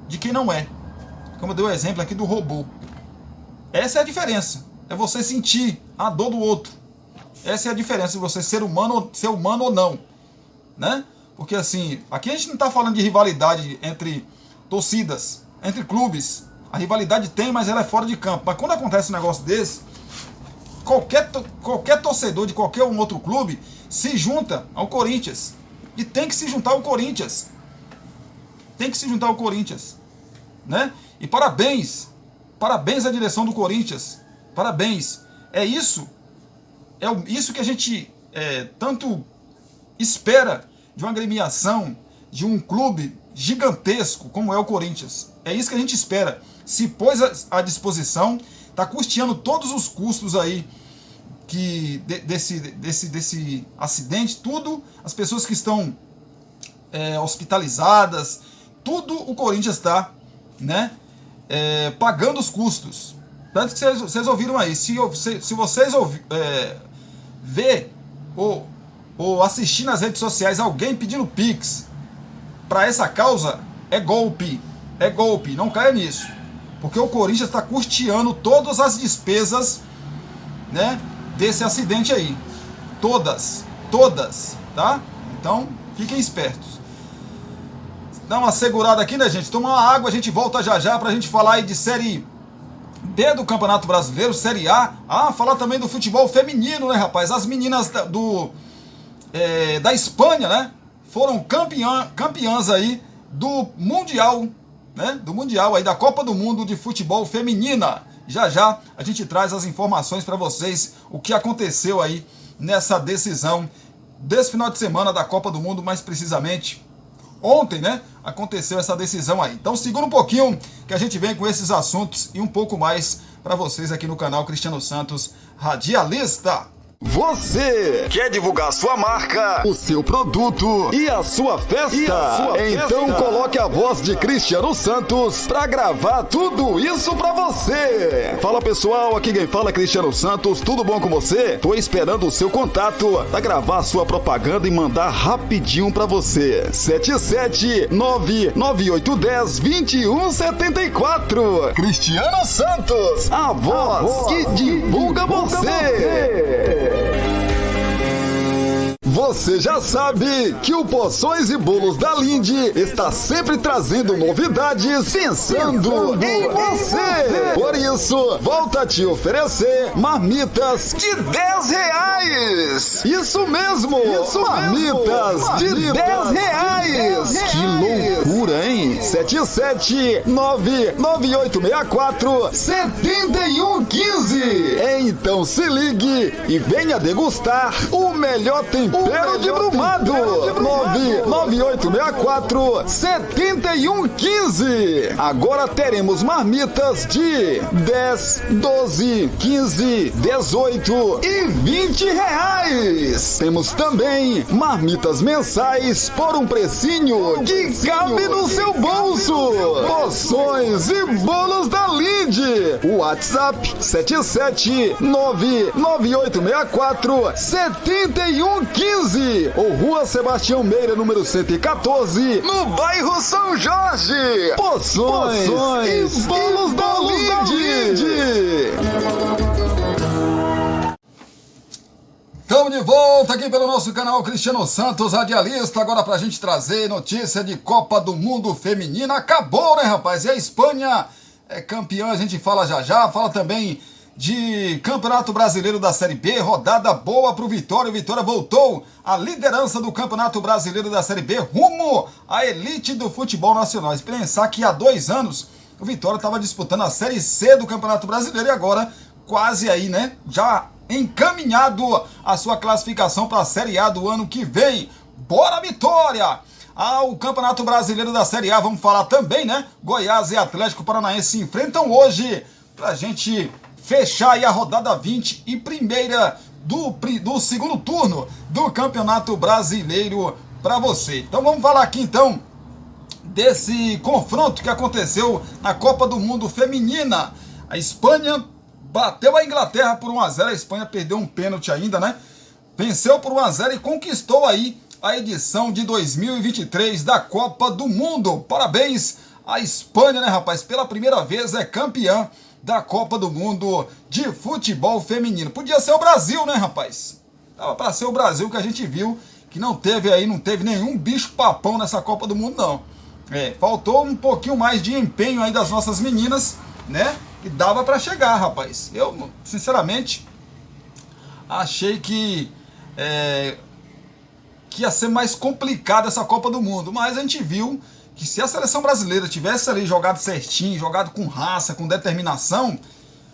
de quem não é. Como eu dei o exemplo aqui do robô. Essa é a diferença. É você sentir a dor do outro. Essa é a diferença de você ser humano ou não. Porque assim, aqui a gente não está falando de rivalidade entre torcidas, entre clubes. A rivalidade tem, mas ela é fora de campo. Mas quando acontece um negócio desse, qualquer torcedor de qualquer um outro clube se junta ao Corinthians. E tem que se juntar ao Corinthians. Tem que se juntar ao Corinthians. E parabéns à direção do Corinthians. Parabéns. É isso que a gente tanto espera de uma agremiação, de um clube gigantesco como é o Corinthians. É isso que a gente espera. Se pôs à disposição, está custeando todos os custos aí desse acidente, tudo, as pessoas que estão hospitalizadas, tudo o Corinthians está, né, pagando os custos. Tanto que vocês ouviram aí, se vocês ver ou assistir nas redes sociais alguém pedindo Pix para essa causa, é golpe, não caia nisso, porque o Corinthians está custeando todas as despesas, né, desse acidente aí, todas, tá? Então, fiquem espertos. Dá uma segurada aqui, né, gente? Toma uma água, a gente volta já pra gente falar aí de Série B do Campeonato Brasileiro, Série A. Falar também do futebol feminino, né, rapaz? As meninas da Espanha, né, foram campeãs aí do Mundial, né? Do Mundial aí, da Copa do Mundo de Futebol Feminina. Já a gente traz as informações para vocês, o que aconteceu aí nessa decisão desse final de semana da Copa do Mundo, mais precisamente ontem, né? Aconteceu essa decisão aí. Então segura um pouquinho que a gente vem com esses assuntos e um pouco mais para vocês aqui no canal Cristiano Santos Radialista. Você quer divulgar sua marca, o seu produto e a sua festa? Então coloque a voz de Cristiano Santos pra gravar tudo isso pra você. Fala pessoal, aqui quem fala é Cristiano Santos, tudo bom com você? Tô esperando o seu contato pra gravar sua propaganda e mandar rapidinho pra você. 77998102174. Cristiano Santos, a voz que divulga você. Você já sabe que o Porções e Bolos da Linde está sempre trazendo novidades pensando em você. Por isso, volta a te oferecer marmitas de R$10. Isso mesmo, marmitas de R$10. Que loucura, hein? 77998647115. Então se ligue e venha degustar o melhor tempero de Brumado. 998647115. Agora teremos marmitas de 10, 12, 15, 18 e R$20. Temos também marmitas mensais por um precinho que cabe no seu bolso. Porções e Bolos da Linde. WhatsApp 77998647115 ou Rua Sebastião Meira, número 114, no bairro São Jorge. Porções e Bolos da Linde. Estamos de volta aqui pelo nosso canal Cristiano Santos Radialista, agora pra gente trazer notícia de Copa do Mundo Feminina. Acabou, né, rapaz? E a Espanha é campeã, a gente fala já, fala também de Campeonato Brasileiro da Série B, rodada boa pro Vitória. O Vitória voltou à liderança do Campeonato Brasileiro da Série B, rumo à elite do futebol nacional. E pensar que há 2 anos o Vitória estava disputando a Série C do Campeonato Brasileiro e agora quase aí, né, já encaminhado a sua classificação para a Série A do ano que vem. Bora, Vitória! O Campeonato Brasileiro da Série A, vamos falar também, né? Goiás e Atlético Paranaense se enfrentam hoje pra gente fechar aí a rodada 20 e primeira do segundo turno do Campeonato Brasileiro para você. Então vamos falar aqui então desse confronto que aconteceu na Copa do Mundo Feminina. A Espanha bateu a Inglaterra por 1-0, a Espanha perdeu um pênalti ainda, né? Venceu por 1-0 e conquistou aí a edição de 2023 da Copa do Mundo. Parabéns à Espanha, né, rapaz? Pela primeira vez é campeã da Copa do Mundo de futebol feminino. Podia ser o Brasil, né, rapaz? Tava para ser o Brasil, que a gente viu que não teve nenhum bicho papão nessa Copa do Mundo, não. Faltou um pouquinho mais de empenho aí das nossas meninas, né? E dava para chegar, rapaz. Eu, sinceramente, achei que ia ser mais complicada essa Copa do Mundo, mas a gente viu que se a seleção brasileira tivesse ali jogado certinho, jogado com raça, com determinação,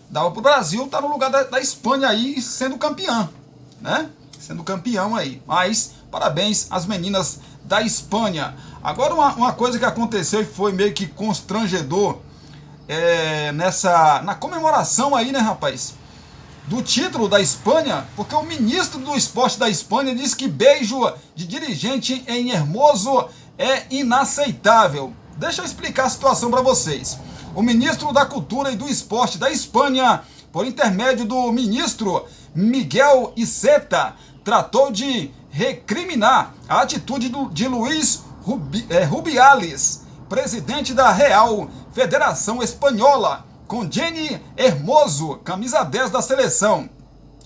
dava pro Brasil estar no lugar da Espanha aí sendo campeã, né? Sendo campeão aí. Mas parabéns às meninas da Espanha. Agora uma coisa que aconteceu e foi meio que constrangedor na comemoração aí, né, rapaz? do título da Espanha, porque o ministro do esporte da Espanha diz que beijo de dirigente em Hermoso é inaceitável. Deixa eu explicar a situação para vocês. O ministro da Cultura e do Esporte da Espanha, por intermédio do ministro Miguel Iceta, tratou de recriminar a atitude de Luís Rubiales, presidente da Real Federação Espanhola, com Jenny Hermoso, camisa 10 da seleção,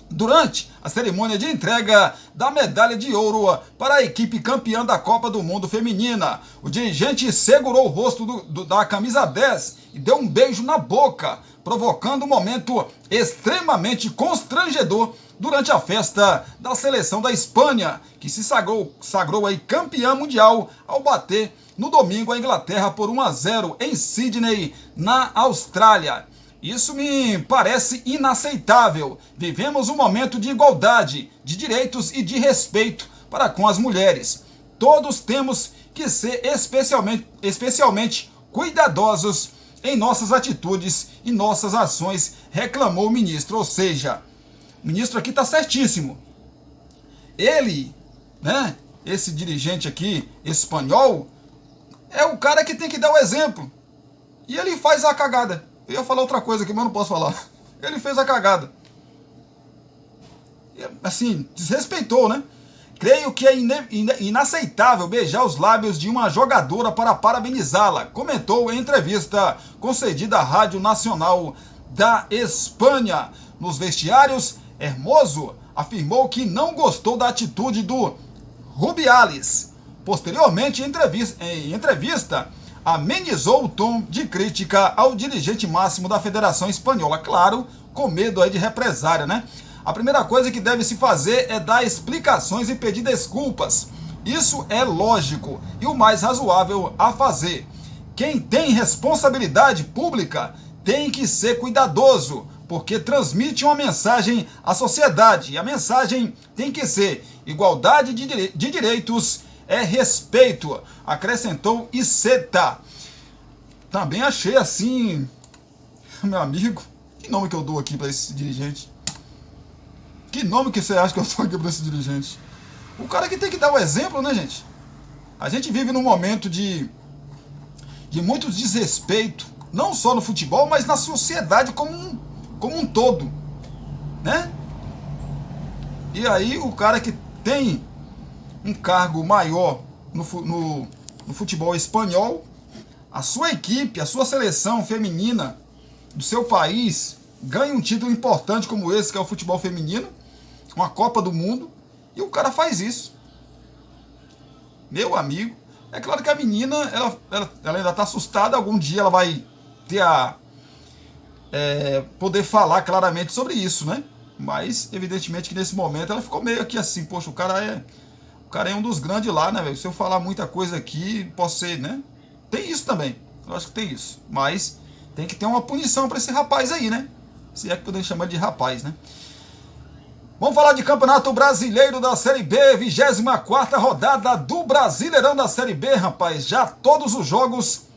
durante a cerimônia de entrega da medalha de ouro para a equipe campeã da Copa do Mundo Feminina. O dirigente segurou o rosto da camisa 10 e deu um beijo na boca, provocando um momento extremamente constrangedor durante a festa da seleção da Espanha, que se sagrou aí campeã mundial ao bater no domingo a Inglaterra por 1-0 em Sydney, na Austrália. Isso me parece inaceitável. Vivemos um momento de igualdade, de direitos e de respeito para com as mulheres. Todos temos que ser especialmente cuidadosos em nossas atitudes e nossas ações, reclamou o ministro. Ou seja, o ministro aqui está certíssimo. Ele, né, esse dirigente aqui, espanhol, é o cara que tem que dar o exemplo. E ele faz a cagada. Eu ia falar outra coisa aqui, mas não posso falar. Ele fez a cagada. Assim, desrespeitou, né? Creio que é inaceitável beijar os lábios de uma jogadora para parabenizá-la, comentou em entrevista concedida à Rádio Nacional da Espanha. Nos vestiários, Hermoso afirmou que não gostou da atitude do Rubiales. Posteriormente, em entrevista, amenizou o tom de crítica ao dirigente máximo da Federação Espanhola, claro, com medo aí de represária, né? A primeira coisa que deve se fazer é dar explicações e pedir desculpas. Isso é lógico e o mais razoável a fazer. Quem tem responsabilidade pública tem que ser cuidadoso, porque transmite uma mensagem à sociedade. E a mensagem tem que ser igualdade de direitos é respeito, acrescentou Iceta. Também achei assim, meu amigo, que nome que eu dou aqui para esse dirigente? Que nome que você acha que eu dou aqui para esse dirigente? O cara que tem que dar o exemplo, né, gente? A gente vive num momento de muito desrespeito, não só no futebol, mas na sociedade como um todo, né? E aí o cara que tem um cargo maior no futebol espanhol, a sua equipe, a sua seleção feminina do seu país ganha um título importante como esse, que é o futebol feminino, uma Copa do Mundo, e o cara faz isso. Meu amigo, é claro que a menina, ela ainda está assustada, algum dia ela vai ter poder falar claramente sobre isso, né? Mas, evidentemente, que nesse momento ela ficou meio aqui assim, poxa, o cara é um dos grandes lá, né, velho? Se eu falar muita coisa aqui, posso ser, né? Tem isso também, eu acho que tem isso. Mas tem que ter uma punição para esse rapaz aí, né? Se é que podemos chamar de rapaz, né? Vamos falar de Campeonato Brasileiro da Série B, 24ª rodada do Brasileirão da Série B, rapaz. Já todos os jogos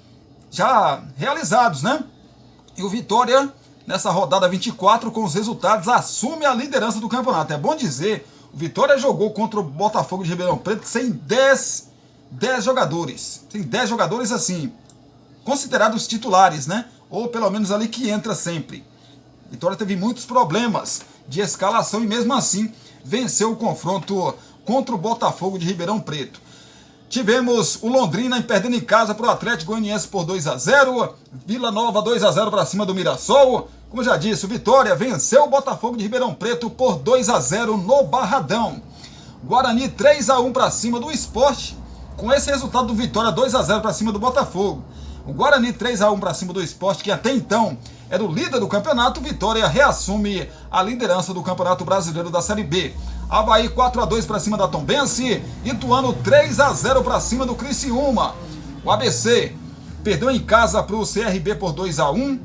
já realizados, né? E o Vitória, nessa rodada 24, com os resultados, assume a liderança do campeonato. É bom dizer, o Vitória jogou contra o Botafogo de Ribeirão Preto sem 10 jogadores. Tem 10 jogadores, assim, considerados titulares, né? Ou pelo menos ali que entra sempre. Vitória teve muitos problemas de escalação e mesmo assim venceu o confronto contra o Botafogo de Ribeirão Preto. Tivemos o Londrina perdendo em casa para o Atlético Goianiense por 2-0, Vila Nova 2-0 para cima do Mirassol. Como já disse, o Vitória venceu o Botafogo de Ribeirão Preto por 2-0 no Barradão. Guarani 3-1 para cima do Sport. Com esse resultado do Vitória 2-0 para cima do Botafogo, o Guarani 3-1 para cima do Sport, que até então era o líder do campeonato, Vitória reassume a liderança do Campeonato Brasileiro da Série B. Avaí 4-2 para cima da Tombense, Ituano 3-0 para cima do Criciúma. O ABC perdeu em casa para o CRB por 2-1.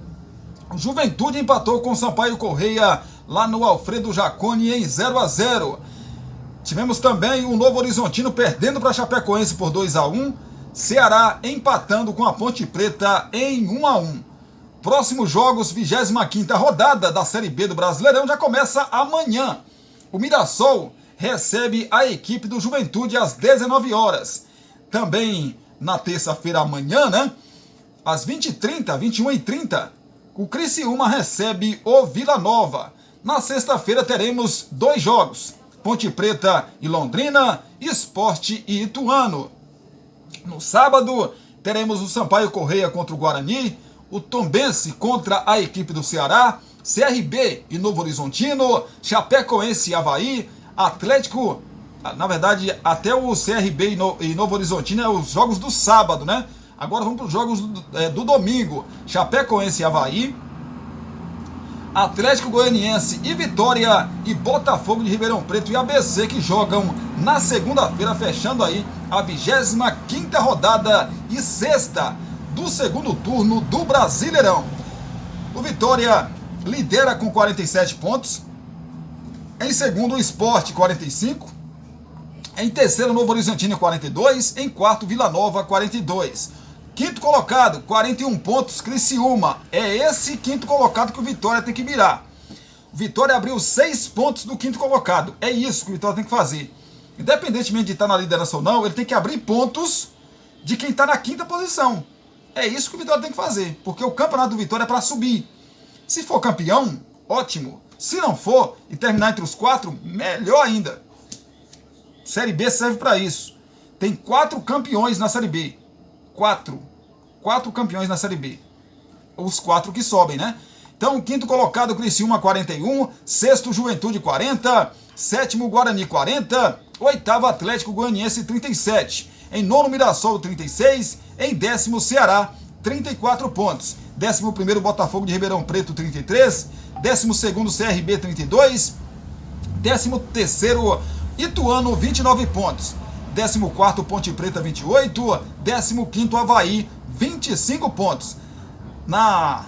O Juventude empatou com o Sampaio Correia lá no Alfredo Jaconi em 0-0. Tivemos também o Novo Horizontino perdendo para a Chapecoense por 2-1. Ceará empatando com a Ponte Preta em 1-1. Próximos jogos, 25ª rodada da Série B do Brasileirão já começa amanhã. O Mirassol recebe a equipe do Juventude às 19 horas. Também na terça-feira amanhã, né? Às 20h30, 21h30, o Criciúma recebe o Vila Nova. Na sexta-feira teremos 2 jogos. Ponte Preta e Londrina, Sport e Ituano. No sábado, teremos o Sampaio Corrêa contra o Guarani, o Tombense contra a equipe do Ceará, CRB e Novo Horizontino, Chapecoense e Avaí, Atlético, na verdade, até o CRB e Novo Horizontino é os jogos do sábado, né? Agora vamos para os jogos do domingo. Chapecoense e Avaí, Atlético Goianiense e Vitória e Botafogo de Ribeirão Preto e ABC que jogam na segunda-feira, fechando aí a 25ª rodada e sexta do segundo turno do Brasileirão. O Vitória lidera com 47 pontos. Em segundo, o Sport, 45. Em terceiro, Novo Horizontino, 42. Em quarto, Vila Nova, 42. Quinto colocado, 41 pontos, Criciúma. É esse quinto colocado que o Vitória tem que mirar. O Vitória abriu 6 pontos do quinto colocado. É isso que o Vitória tem que fazer. Independentemente de estar na liderança ou não, ele tem que abrir pontos de quem está na quinta posição. É isso que o Vitória tem que fazer. Porque o campeonato do Vitória é para subir. Se for campeão, ótimo. Se não for e terminar entre os 4, melhor ainda. Série B serve para isso. Tem 4 campeões na Série B. 4 campeões na Série B. Os 4 que sobem, né? Então, quinto colocado, Criciúma, 41. Sexto, Juventude, 40. Sétimo, Guarani, 40. Oitavo, Atlético Goianiense, 37. Em nono, Mirassol, 36. Em décimo, Ceará, 34 pontos. 11º, Botafogo de Ribeirão Preto, 33. 12º, CRB, 32. 13º, Ituano, 29 pontos. 14º, Ponte Preta, 28. 15º, Avaí, 25 pontos. Na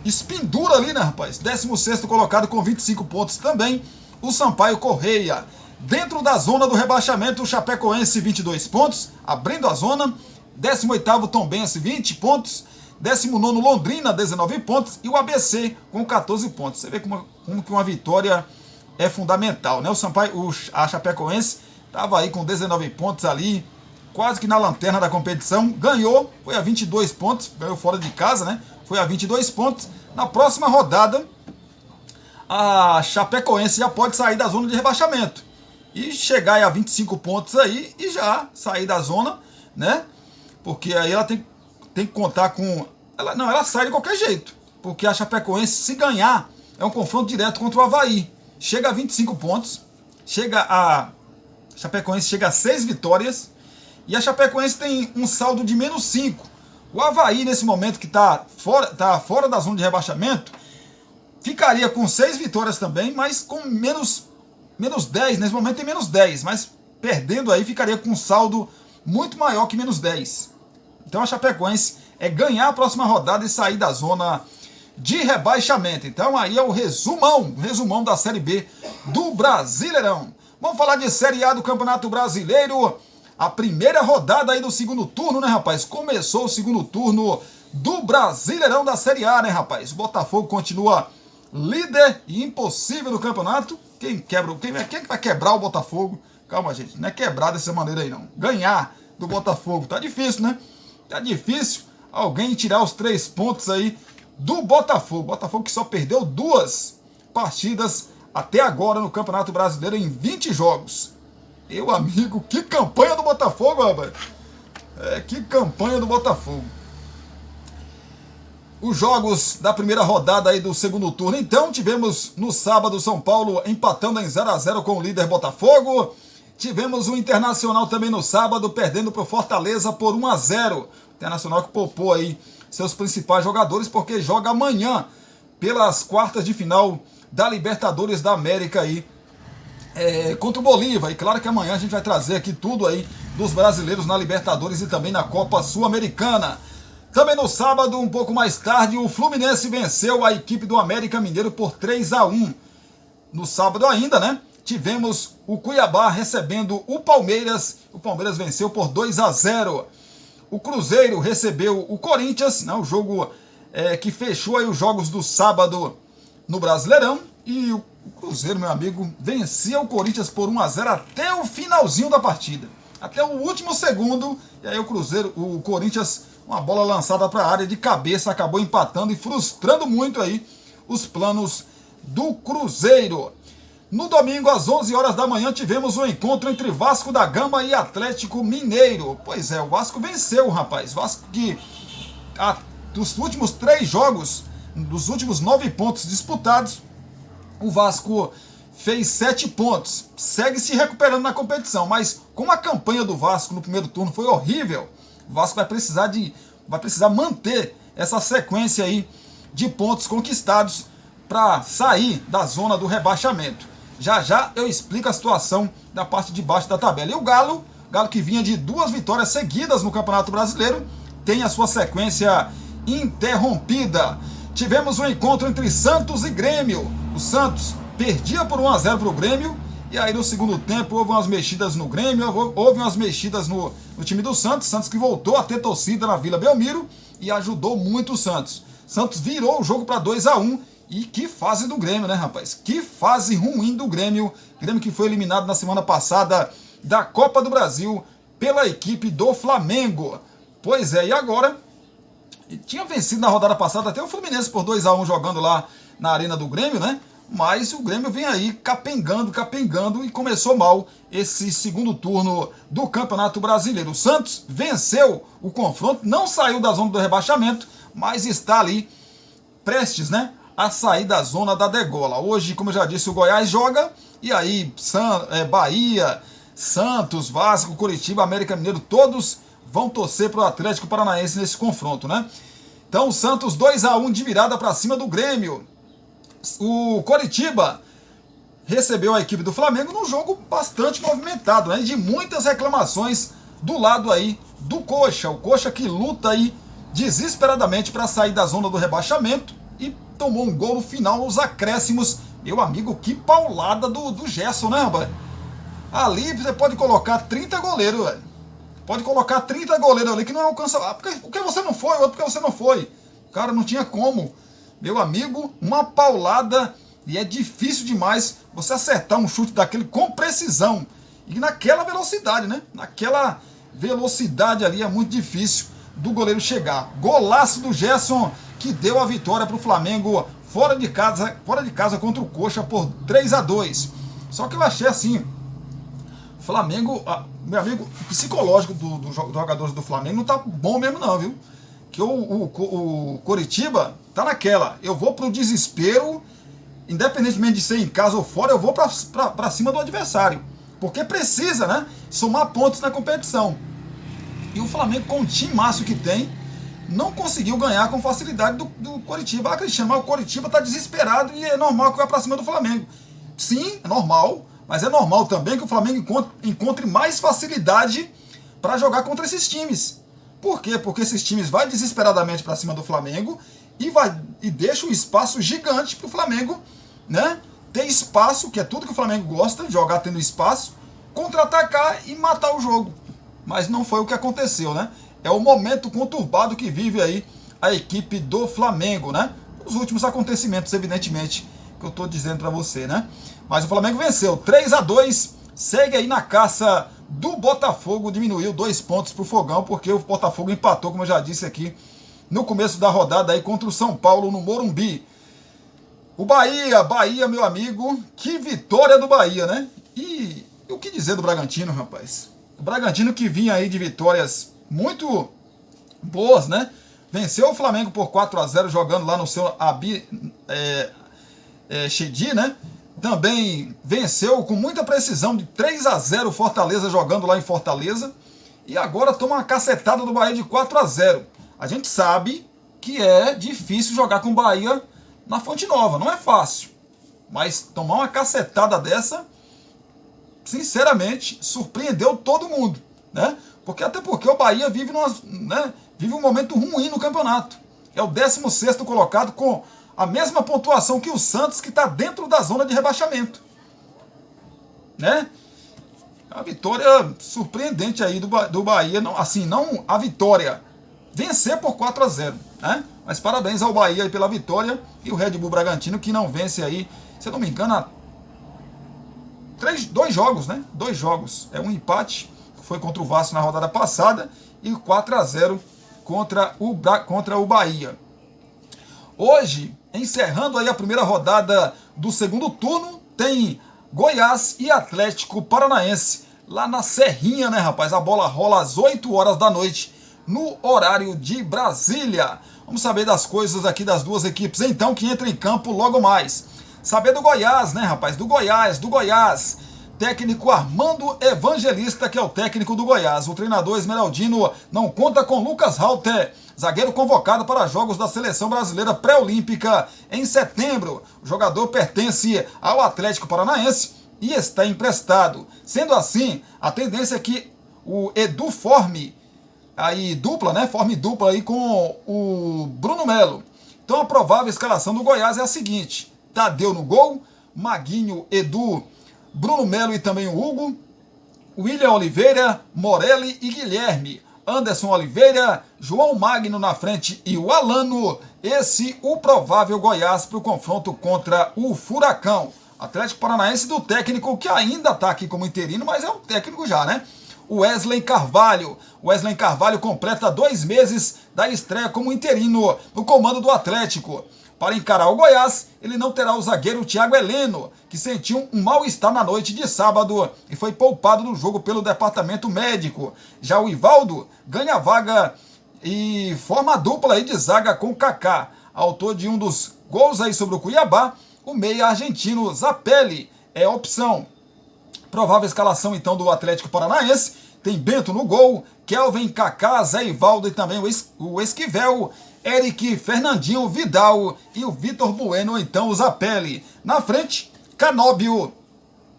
espindura ali, né, rapaz? 16º colocado com 25 pontos também, o Sampaio Corrêa. Dentro da zona do rebaixamento, o Chapecoense, 22 pontos, abrindo a zona. 18º, Tombense, 20 pontos. 19º, Londrina, 19 pontos. E o ABC com 14 pontos. Você vê como que uma vitória é fundamental, né? A Chapecoense estava aí com 19 pontos ali, quase que na lanterna da competição. Ganhou, foi a 22 pontos, ganhou fora de casa, né? Foi a 22 pontos. Na próxima rodada, a Chapecoense já pode sair da zona de rebaixamento e chegar a 25 pontos aí e já sair da zona, né? Porque aí ela tem que contar com... Ela sai de qualquer jeito, porque a Chapecoense, se ganhar, é um confronto direto contra o Avaí. Chega a 25 pontos, Chapecoense chega a 6 vitórias, e a Chapecoense tem um saldo de menos 5. O Avaí, nesse momento que está fora da zona de rebaixamento, ficaria com 6 vitórias também, mas com menos 10. Nesse momento tem menos 10, mas perdendo aí ficaria com um saldo muito maior que menos 10. Então a Chapecoense é ganhar a próxima rodada e sair da zona de rebaixamento. Então aí é o resumão da Série B do Brasileirão. Vamos falar de Série A do Campeonato Brasileiro. A primeira rodada aí do segundo turno, né, rapaz? Começou o segundo turno do Brasileirão da Série A, né, rapaz? O Botafogo continua líder e impossível no campeonato. Quem que vai quebrar o Botafogo? Calma, gente, não é quebrar dessa maneira aí, não. Ganhar do Botafogo. Tá difícil, né? Tá difícil alguém tirar os 3 pontos aí do Botafogo. Botafogo que só perdeu 2 partidas até agora no Campeonato Brasileiro em 20 jogos. Meu amigo, que campanha do Botafogo, rapaz. Que campanha do Botafogo. Os jogos da primeira rodada aí do segundo turno. Então, tivemos no sábado São Paulo empatando em 0-0 com o líder Botafogo. Tivemos o Internacional também no sábado, perdendo para o Fortaleza por 1-0. O Internacional que poupou aí seus principais jogadores, porque joga amanhã pelas quartas de final da Libertadores da América aí, contra o Bolívar. E claro que amanhã a gente vai trazer aqui tudo aí dos brasileiros na Libertadores e também na Copa Sul-Americana. Também no sábado, um pouco mais tarde, o Fluminense venceu a equipe do América Mineiro por 3-1. No sábado ainda, né? Tivemos o Cuiabá recebendo o Palmeiras. O Palmeiras venceu por 2-0. O Cruzeiro recebeu o Corinthians, né? O jogo que fechou aí os jogos do sábado no Brasileirão. E o Cruzeiro, meu amigo, vencia o Corinthians por 1-0 até o finalzinho da partida. Até o último segundo. E aí o Corinthians, uma bola lançada para a área de cabeça, acabou empatando e frustrando muito aí os planos do Cruzeiro. No domingo, às 11 horas da manhã, tivemos um encontro entre Vasco da Gama e Atlético Mineiro. Pois é, o Vasco venceu, rapaz. Vasco que, dos últimos 3 jogos, dos últimos 9 pontos disputados, o Vasco fez 7 pontos. Segue se recuperando na competição, mas como a campanha do Vasco no primeiro turno foi horrível, o Vasco vai precisar manter essa sequência aí de pontos conquistados para sair da zona do rebaixamento. Já já eu explico a situação da parte de baixo da tabela. E o Galo que vinha de 2 vitórias seguidas no Campeonato Brasileiro, tem a sua sequência interrompida. Tivemos um encontro entre Santos e Grêmio. O Santos perdia por 1-0 para o Grêmio, e aí no segundo tempo houve umas mexidas no Grêmio, houve umas mexidas no time do Santos. Santos que voltou a ter torcida na Vila Belmiro e ajudou muito o Santos. Santos virou o jogo para 2-1. E que fase do Grêmio, né, rapaz? Que fase ruim do Grêmio. Grêmio que foi eliminado na semana passada da Copa do Brasil pela equipe do Flamengo. Pois é, e agora? Tinha vencido na rodada passada até o Fluminense por 2-1 jogando lá na Arena do Grêmio, né? Mas o Grêmio vem aí capengando e começou mal esse segundo turno do Campeonato Brasileiro. O Santos venceu o confronto, não saiu da zona do rebaixamento, mas está ali prestes, né, a sair da zona da degola. Hoje, como eu já disse, o Goiás joga, e aí Bahia, Santos, Vasco, Curitiba, América Mineiro, todos vão torcer para o Atlético Paranaense nesse confronto, né? Então o Santos 2-1 de virada para cima do Grêmio. O Coritiba recebeu a equipe do Flamengo num jogo bastante movimentado, né? De muitas reclamações do lado aí do Coxa. O Coxa que luta aí desesperadamente para sair da zona do rebaixamento e tomou um gol no final nos acréscimos. Meu amigo, que paulada do Gerson, né, rapaz? Ali você pode colocar 30 goleiros, velho. Pode colocar 30 goleiros ali que não alcança. Porque você não foi, outro porque você não foi. O cara não tinha como. Meu amigo, uma paulada, e é difícil demais você acertar um chute daquele com precisão. E naquela velocidade, né? Naquela velocidade ali é muito difícil do goleiro chegar. Golaço do Gerson, que deu a vitória para o Flamengo fora de casa contra o Coxa por 3-2. Só que eu achei assim, Flamengo, meu amigo, o psicológico dos jogadores do Flamengo não tá bom mesmo não, viu? Que o Coritiba tá naquela, eu vou pro desespero, independentemente de ser em casa ou fora, eu vou pra cima do adversário, porque precisa, né, somar pontos na competição. E o Flamengo, com o timaço que tem, não conseguiu ganhar com facilidade do Coritiba. Cristiano, mas o Coritiba está desesperado e é normal que vá para cima do Flamengo. Sim, é normal, mas é normal também que o Flamengo encontre mais facilidade para jogar contra esses times. Por quê? Porque esses times vão desesperadamente para cima do Flamengo e deixa um espaço gigante para o Flamengo, né, ter espaço, que é tudo que o Flamengo gosta, jogar tendo espaço, contra-atacar e matar o jogo. Mas não foi o que aconteceu, né? É o momento conturbado que vive aí a equipe do Flamengo, né? Os últimos acontecimentos, evidentemente, que eu estou dizendo para você, né? Mas o Flamengo venceu 3-2, segue aí na caça do Botafogo, diminuiu 2 pontos para o Fogão, porque o Botafogo empatou, como eu já disse aqui, no começo da rodada aí contra o São Paulo no Morumbi. O Bahia, meu amigo, que vitória do Bahia, né? E o que dizer do Bragantino, rapaz? O Bragantino que vinha aí de vitórias muito boas, né? Venceu o Flamengo por 4-0 jogando lá no seu Chedi, né? Também venceu com muita precisão de 3-0 o Fortaleza jogando lá em Fortaleza. E agora toma uma cacetada do Bahia de 4-0. A gente sabe que é difícil jogar com o Bahia na Fonte Nova, não é fácil. Mas tomar uma cacetada dessa, sinceramente, surpreendeu todo mundo, né? Até porque o Bahia vive um momento ruim no campeonato. É o 16º colocado com a mesma pontuação que o Santos, que está dentro da zona de rebaixamento, né? A vitória surpreendente aí do Bahia, não a vitória, vencer por 4-0, né? Mas parabéns ao Bahia aí pela vitória e o Red Bull Bragantino que não vence aí, se eu não me engano, há 2 jogos, né? 2 jogos. É um empate, foi contra o Vasco na rodada passada e 4-0 contra o Bahia. Hoje, encerrando aí a primeira rodada do segundo turno, tem Goiás e Atlético Paranaense, lá na Serrinha, né, rapaz? A bola rola às 8 horas da noite, no horário de Brasília. Vamos saber das coisas aqui das duas equipes, então, que entram em campo logo mais. Saber do Goiás, né, rapaz? Do Goiás. Técnico Armando Evangelista, que é o técnico do Goiás. O treinador esmeraldino não conta com Lucas Halter, zagueiro convocado para jogos da Seleção Brasileira Pré-Olímpica em setembro. O jogador pertence ao Atlético Paranaense e está emprestado. Sendo assim, a tendência é que o Edu forme dupla aí com o Bruno Melo. Então a provável escalação do Goiás é a seguinte: Tadeu no gol, Maguinho, Edu, Bruno Melo e também o Hugo, William Oliveira, Morelli e Guilherme, Anderson Oliveira, João Magno na frente e o Alano. Esse o provável Goiás para o confronto contra o Furacão. Atlético Paranaense do técnico que ainda está aqui como interino, mas é um técnico já, né? Wesley Carvalho. Wesley Carvalho completa 2 meses da estreia como interino no comando do Atlético. Para encarar o Goiás, ele não terá o zagueiro Thiago Heleno, que sentiu um mal-estar na noite de sábado e foi poupado do jogo pelo departamento médico. Já o Ivaldo ganha vaga e forma a dupla aí de zaga com o Kaká. Autor de um dos gols aí sobre o Cuiabá, o meia argentino Zapelli é a opção. Provável escalação então do Atlético Paranaense: tem Bento no gol, Kelvin, Kaká, Zé Ivaldo e também o Esquivel, Eric, Fernandinho, Vidal e o Vitor Bueno, então o Zapelli. Na frente, Canóbio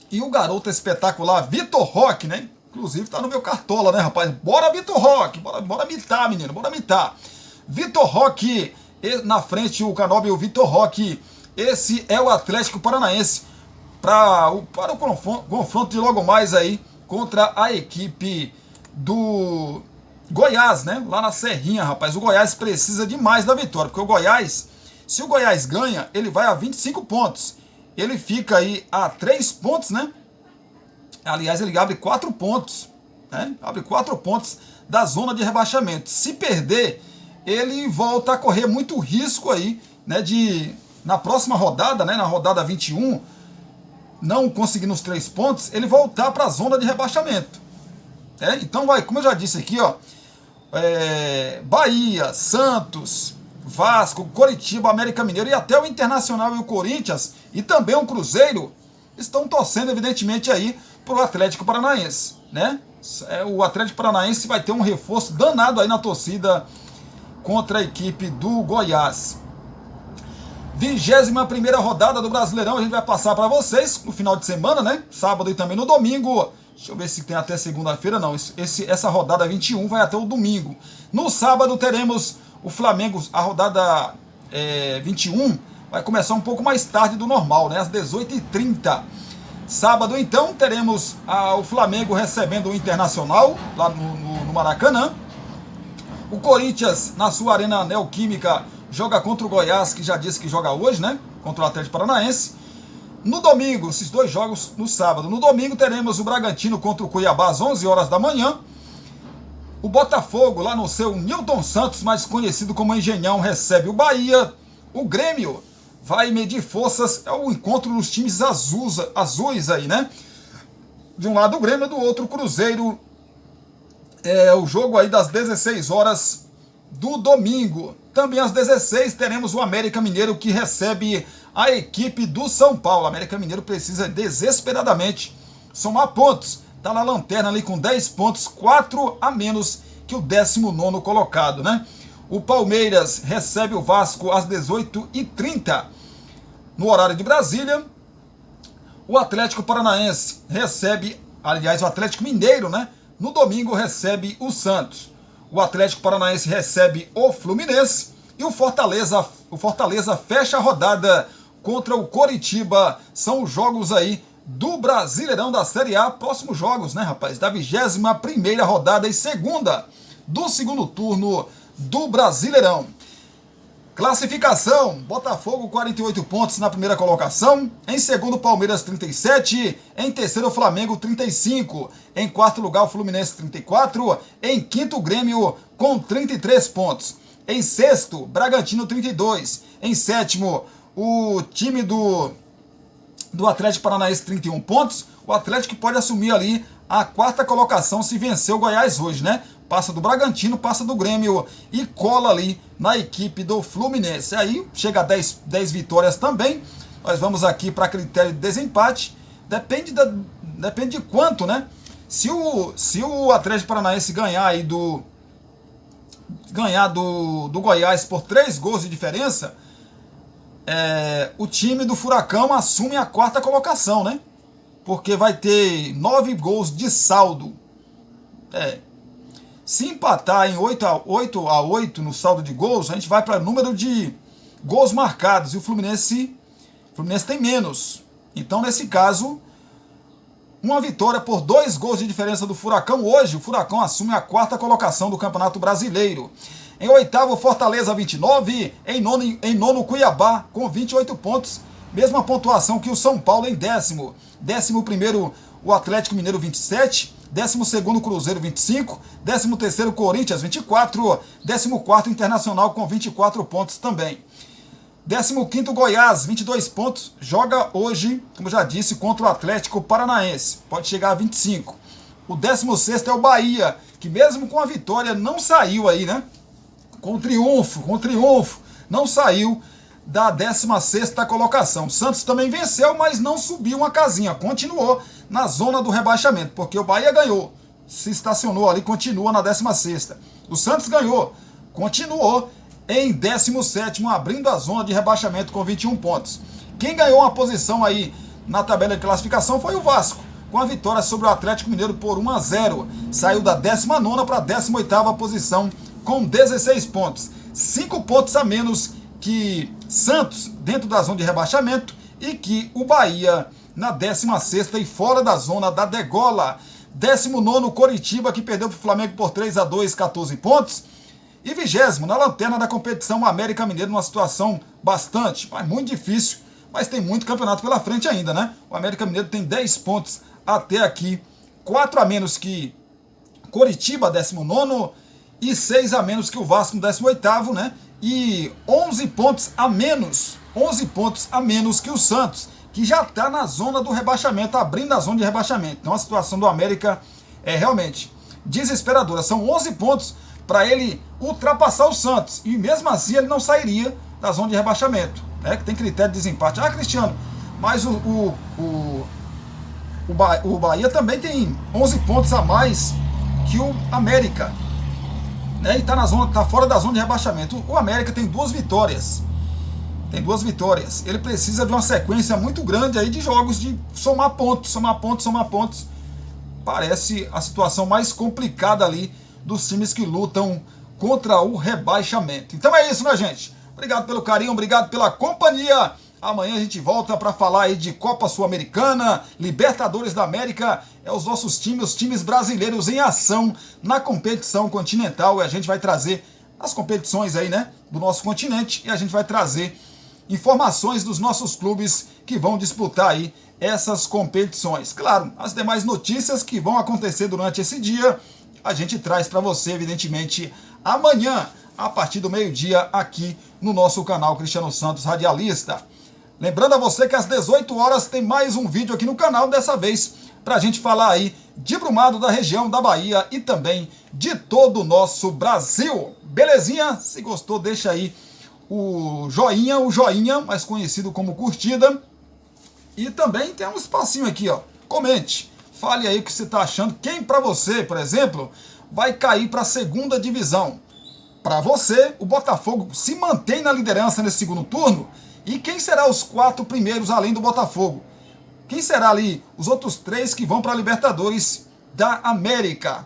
e o garoto espetacular Vitor Roque, né? Inclusive tá no meu cartola, né, rapaz? Bora, Vitor Roque, bora mitar, menino, bora mitar. Vitor Roque, na frente o Canóbio e o Vitor Roque. Esse é o Atlético Paranaense para o confronto de logo mais aí contra a equipe do Goiás, né? Lá na Serrinha, rapaz. O Goiás precisa demais da vitória, porque o Goiás, se o Goiás ganha, ele vai a 25 pontos. Ele fica aí a 3 pontos, né? Aliás, ele abre 4 pontos, né? Abre 4 pontos da zona de rebaixamento. Se perder, ele volta a correr muito risco aí, né? Na próxima rodada, né? Na rodada 21, não conseguindo os 3 pontos, ele voltar para a zona de rebaixamento. Então vai, como eu já disse aqui, ó, Bahia, Santos, Vasco, Coritiba, América Mineiro e até o Internacional e o Corinthians e também o Cruzeiro estão torcendo evidentemente aí para o Atlético Paranaense, né? O Atlético Paranaense vai ter um reforço danado aí na torcida contra a equipe do Goiás. 21ª rodada do Brasileirão, a gente vai passar para vocês no final de semana, né? Sábado e também no domingo. Deixa eu ver se tem até segunda-feira, não. Essa rodada 21 vai até o domingo. No sábado teremos o Flamengo, a rodada 21 vai começar um pouco mais tarde do normal, né? Às 18h30. Sábado, então, teremos o Flamengo recebendo o Internacional, lá no Maracanã. O Corinthians, na sua Arena Neoquímica, joga contra o Goiás, que já disse que joga hoje, né? Contra o Atlético Paranaense. No domingo, esses 2 jogos no sábado. No domingo teremos o Bragantino contra o Cuiabá às 11 horas da manhã. O Botafogo, lá no seu Newton Santos, mais conhecido como Engenhão, recebe o Bahia. O Grêmio vai medir forças, é o encontro dos times azuis aí, né? De um lado o Grêmio, do outro o Cruzeiro. É o jogo aí das 16 horas do domingo. Também às 16 teremos o América Mineiro, que recebe a equipe do São Paulo. O América Mineiro precisa desesperadamente somar pontos. Está na lanterna ali com 10 pontos, 4 a menos que o 19º colocado, né? O Palmeiras recebe o Vasco às 18h30 no horário de Brasília. O Atlético Paranaense recebe, aliás, o Atlético Mineiro, né? No domingo recebe o Santos. O Atlético Paranaense recebe o Fluminense e o Fortaleza fecha a rodada contra o Coritiba. São os jogos aí do Brasileirão da Série A, próximos jogos, né, rapaz? Da 21ª rodada e segunda do segundo turno do Brasileirão. Classificação: Botafogo 48 pontos na primeira colocação, em segundo Palmeiras 37, em terceiro Flamengo 35, em quarto lugar o Fluminense 34, em quinto Grêmio com 33 pontos, em sexto Bragantino 32, em sétimo o time do Atlético Paranaense 31 pontos, o Atlético pode assumir ali a quarta colocação se vencer o Goiás hoje, né? Passa do Bragantino, passa do Grêmio e cola ali na equipe do Fluminense. Aí chega a 10 vitórias também. Nós vamos aqui para critério de desempate. Depende de quanto, né? Se o Atlético Paranaense ganhar aí do Goiás por 3 gols de diferença, o time do Furacão assume a quarta colocação, né? Porque vai ter 9 gols de saldo. Se empatar em 8-8 no saldo de gols, a gente vai para o número de gols marcados. E o Fluminense tem menos. Então, nesse caso, uma vitória por 2 gols de diferença do Furacão. Hoje, o Furacão assume a quarta colocação do Campeonato Brasileiro. Em oitavo, Fortaleza 29. Em nono, Cuiabá com 28 pontos. Mesma pontuação que o São Paulo em décimo. 11º, o Atlético Mineiro 27. 12º Cruzeiro 25, 13º Corinthians 24, 14º Internacional com 24 pontos também. 15º Goiás 22 pontos, joga hoje, como já disse, contra o Atlético Paranaense, pode chegar a 25. O 16º é o Bahia, que mesmo com a vitória não saiu aí, né? Com triunfo, não saiu da 16ª colocação. Santos também venceu, mas não subiu uma casinha, continuou na zona do rebaixamento, porque o Bahia ganhou, se estacionou ali, continua na 16ª. O Santos ganhou, continuou em 17º, abrindo a zona de rebaixamento com 21 pontos. Quem ganhou uma posição aí na tabela de classificação foi o Vasco, com a vitória sobre o Atlético Mineiro por 1-0. Saiu da 19ª para a 18ª posição com 16 pontos. 5 pontos a menos que Santos dentro da zona de rebaixamento e que o Bahia na 16ª e fora da zona da degola. 19º Coritiba, que perdeu para o Flamengo por 3-2, 14 pontos. E 20º na lanterna da competição, o América Mineiro numa situação muito difícil, mas tem muito campeonato pela frente ainda, né? O América Mineiro tem 10 pontos até aqui, 4 a menos que Coritiba, 19º, e 6 a menos que o Vasco, 18º, né? E 11 pontos a menos que o Santos, que já está na zona do rebaixamento, abrindo a zona de rebaixamento. Então a situação do América é realmente desesperadora. São 11 pontos para ele ultrapassar o Santos, e mesmo assim ele não sairia da zona de rebaixamento, né? Que tem critério de desempate. Cristiano, mas o Bahia também tem 11 pontos a mais que o América, né? E tá fora da zona de rebaixamento. O América tem 2 vitórias. Ele precisa de uma sequência muito grande aí de jogos de somar pontos. Parece a situação mais complicada ali dos times que lutam contra o rebaixamento. Então é isso, né, gente? Obrigado pelo carinho, obrigado pela companhia. Amanhã a gente volta para falar aí de Copa Sul-Americana, Libertadores da América. Os nossos times, os times brasileiros em ação na competição continental. E a gente vai trazer as competições aí, né, do nosso continente. E a gente vai trazer informações dos nossos clubes que vão disputar aí essas competições. Claro, as demais notícias que vão acontecer durante esse dia, a gente traz para você, evidentemente, amanhã, a partir do meio-dia, aqui no nosso canal Cristiano Santos Radialista. Lembrando a você que às 18 horas tem mais um vídeo aqui no canal, dessa vez para a gente falar aí de Brumado, da região da Bahia e também de todo o nosso Brasil. Belezinha? Se gostou, deixa aí o joinha, mais conhecido como curtida. E também tem um espacinho aqui, ó. Comente, fale aí o que você está achando. Quem para você, por exemplo, vai cair para a segunda divisão? Para você, o Botafogo se mantém na liderança nesse segundo turno? E quem será os 4 primeiros além do Botafogo? Quem será ali os outros 3 que vão para a Libertadores da América?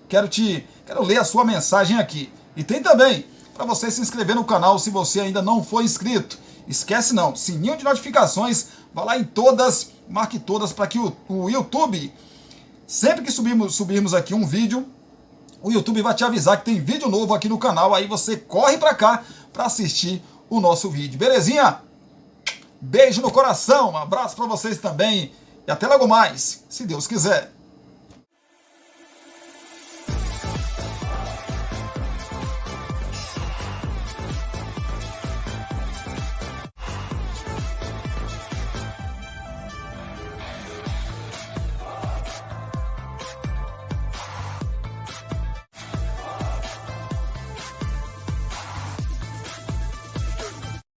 Quero ler a sua mensagem aqui. E tem também para você se inscrever no canal se você ainda não for inscrito. Esquece não, sininho de notificações, vá lá em todas, marque todas para que o YouTube, sempre que subirmos aqui um vídeo, o YouTube vai te avisar que tem vídeo novo aqui no canal, aí você corre para cá para assistir o nosso vídeo. Belezinha? Beijo no coração, um abraço para vocês também e até logo mais, se Deus quiser.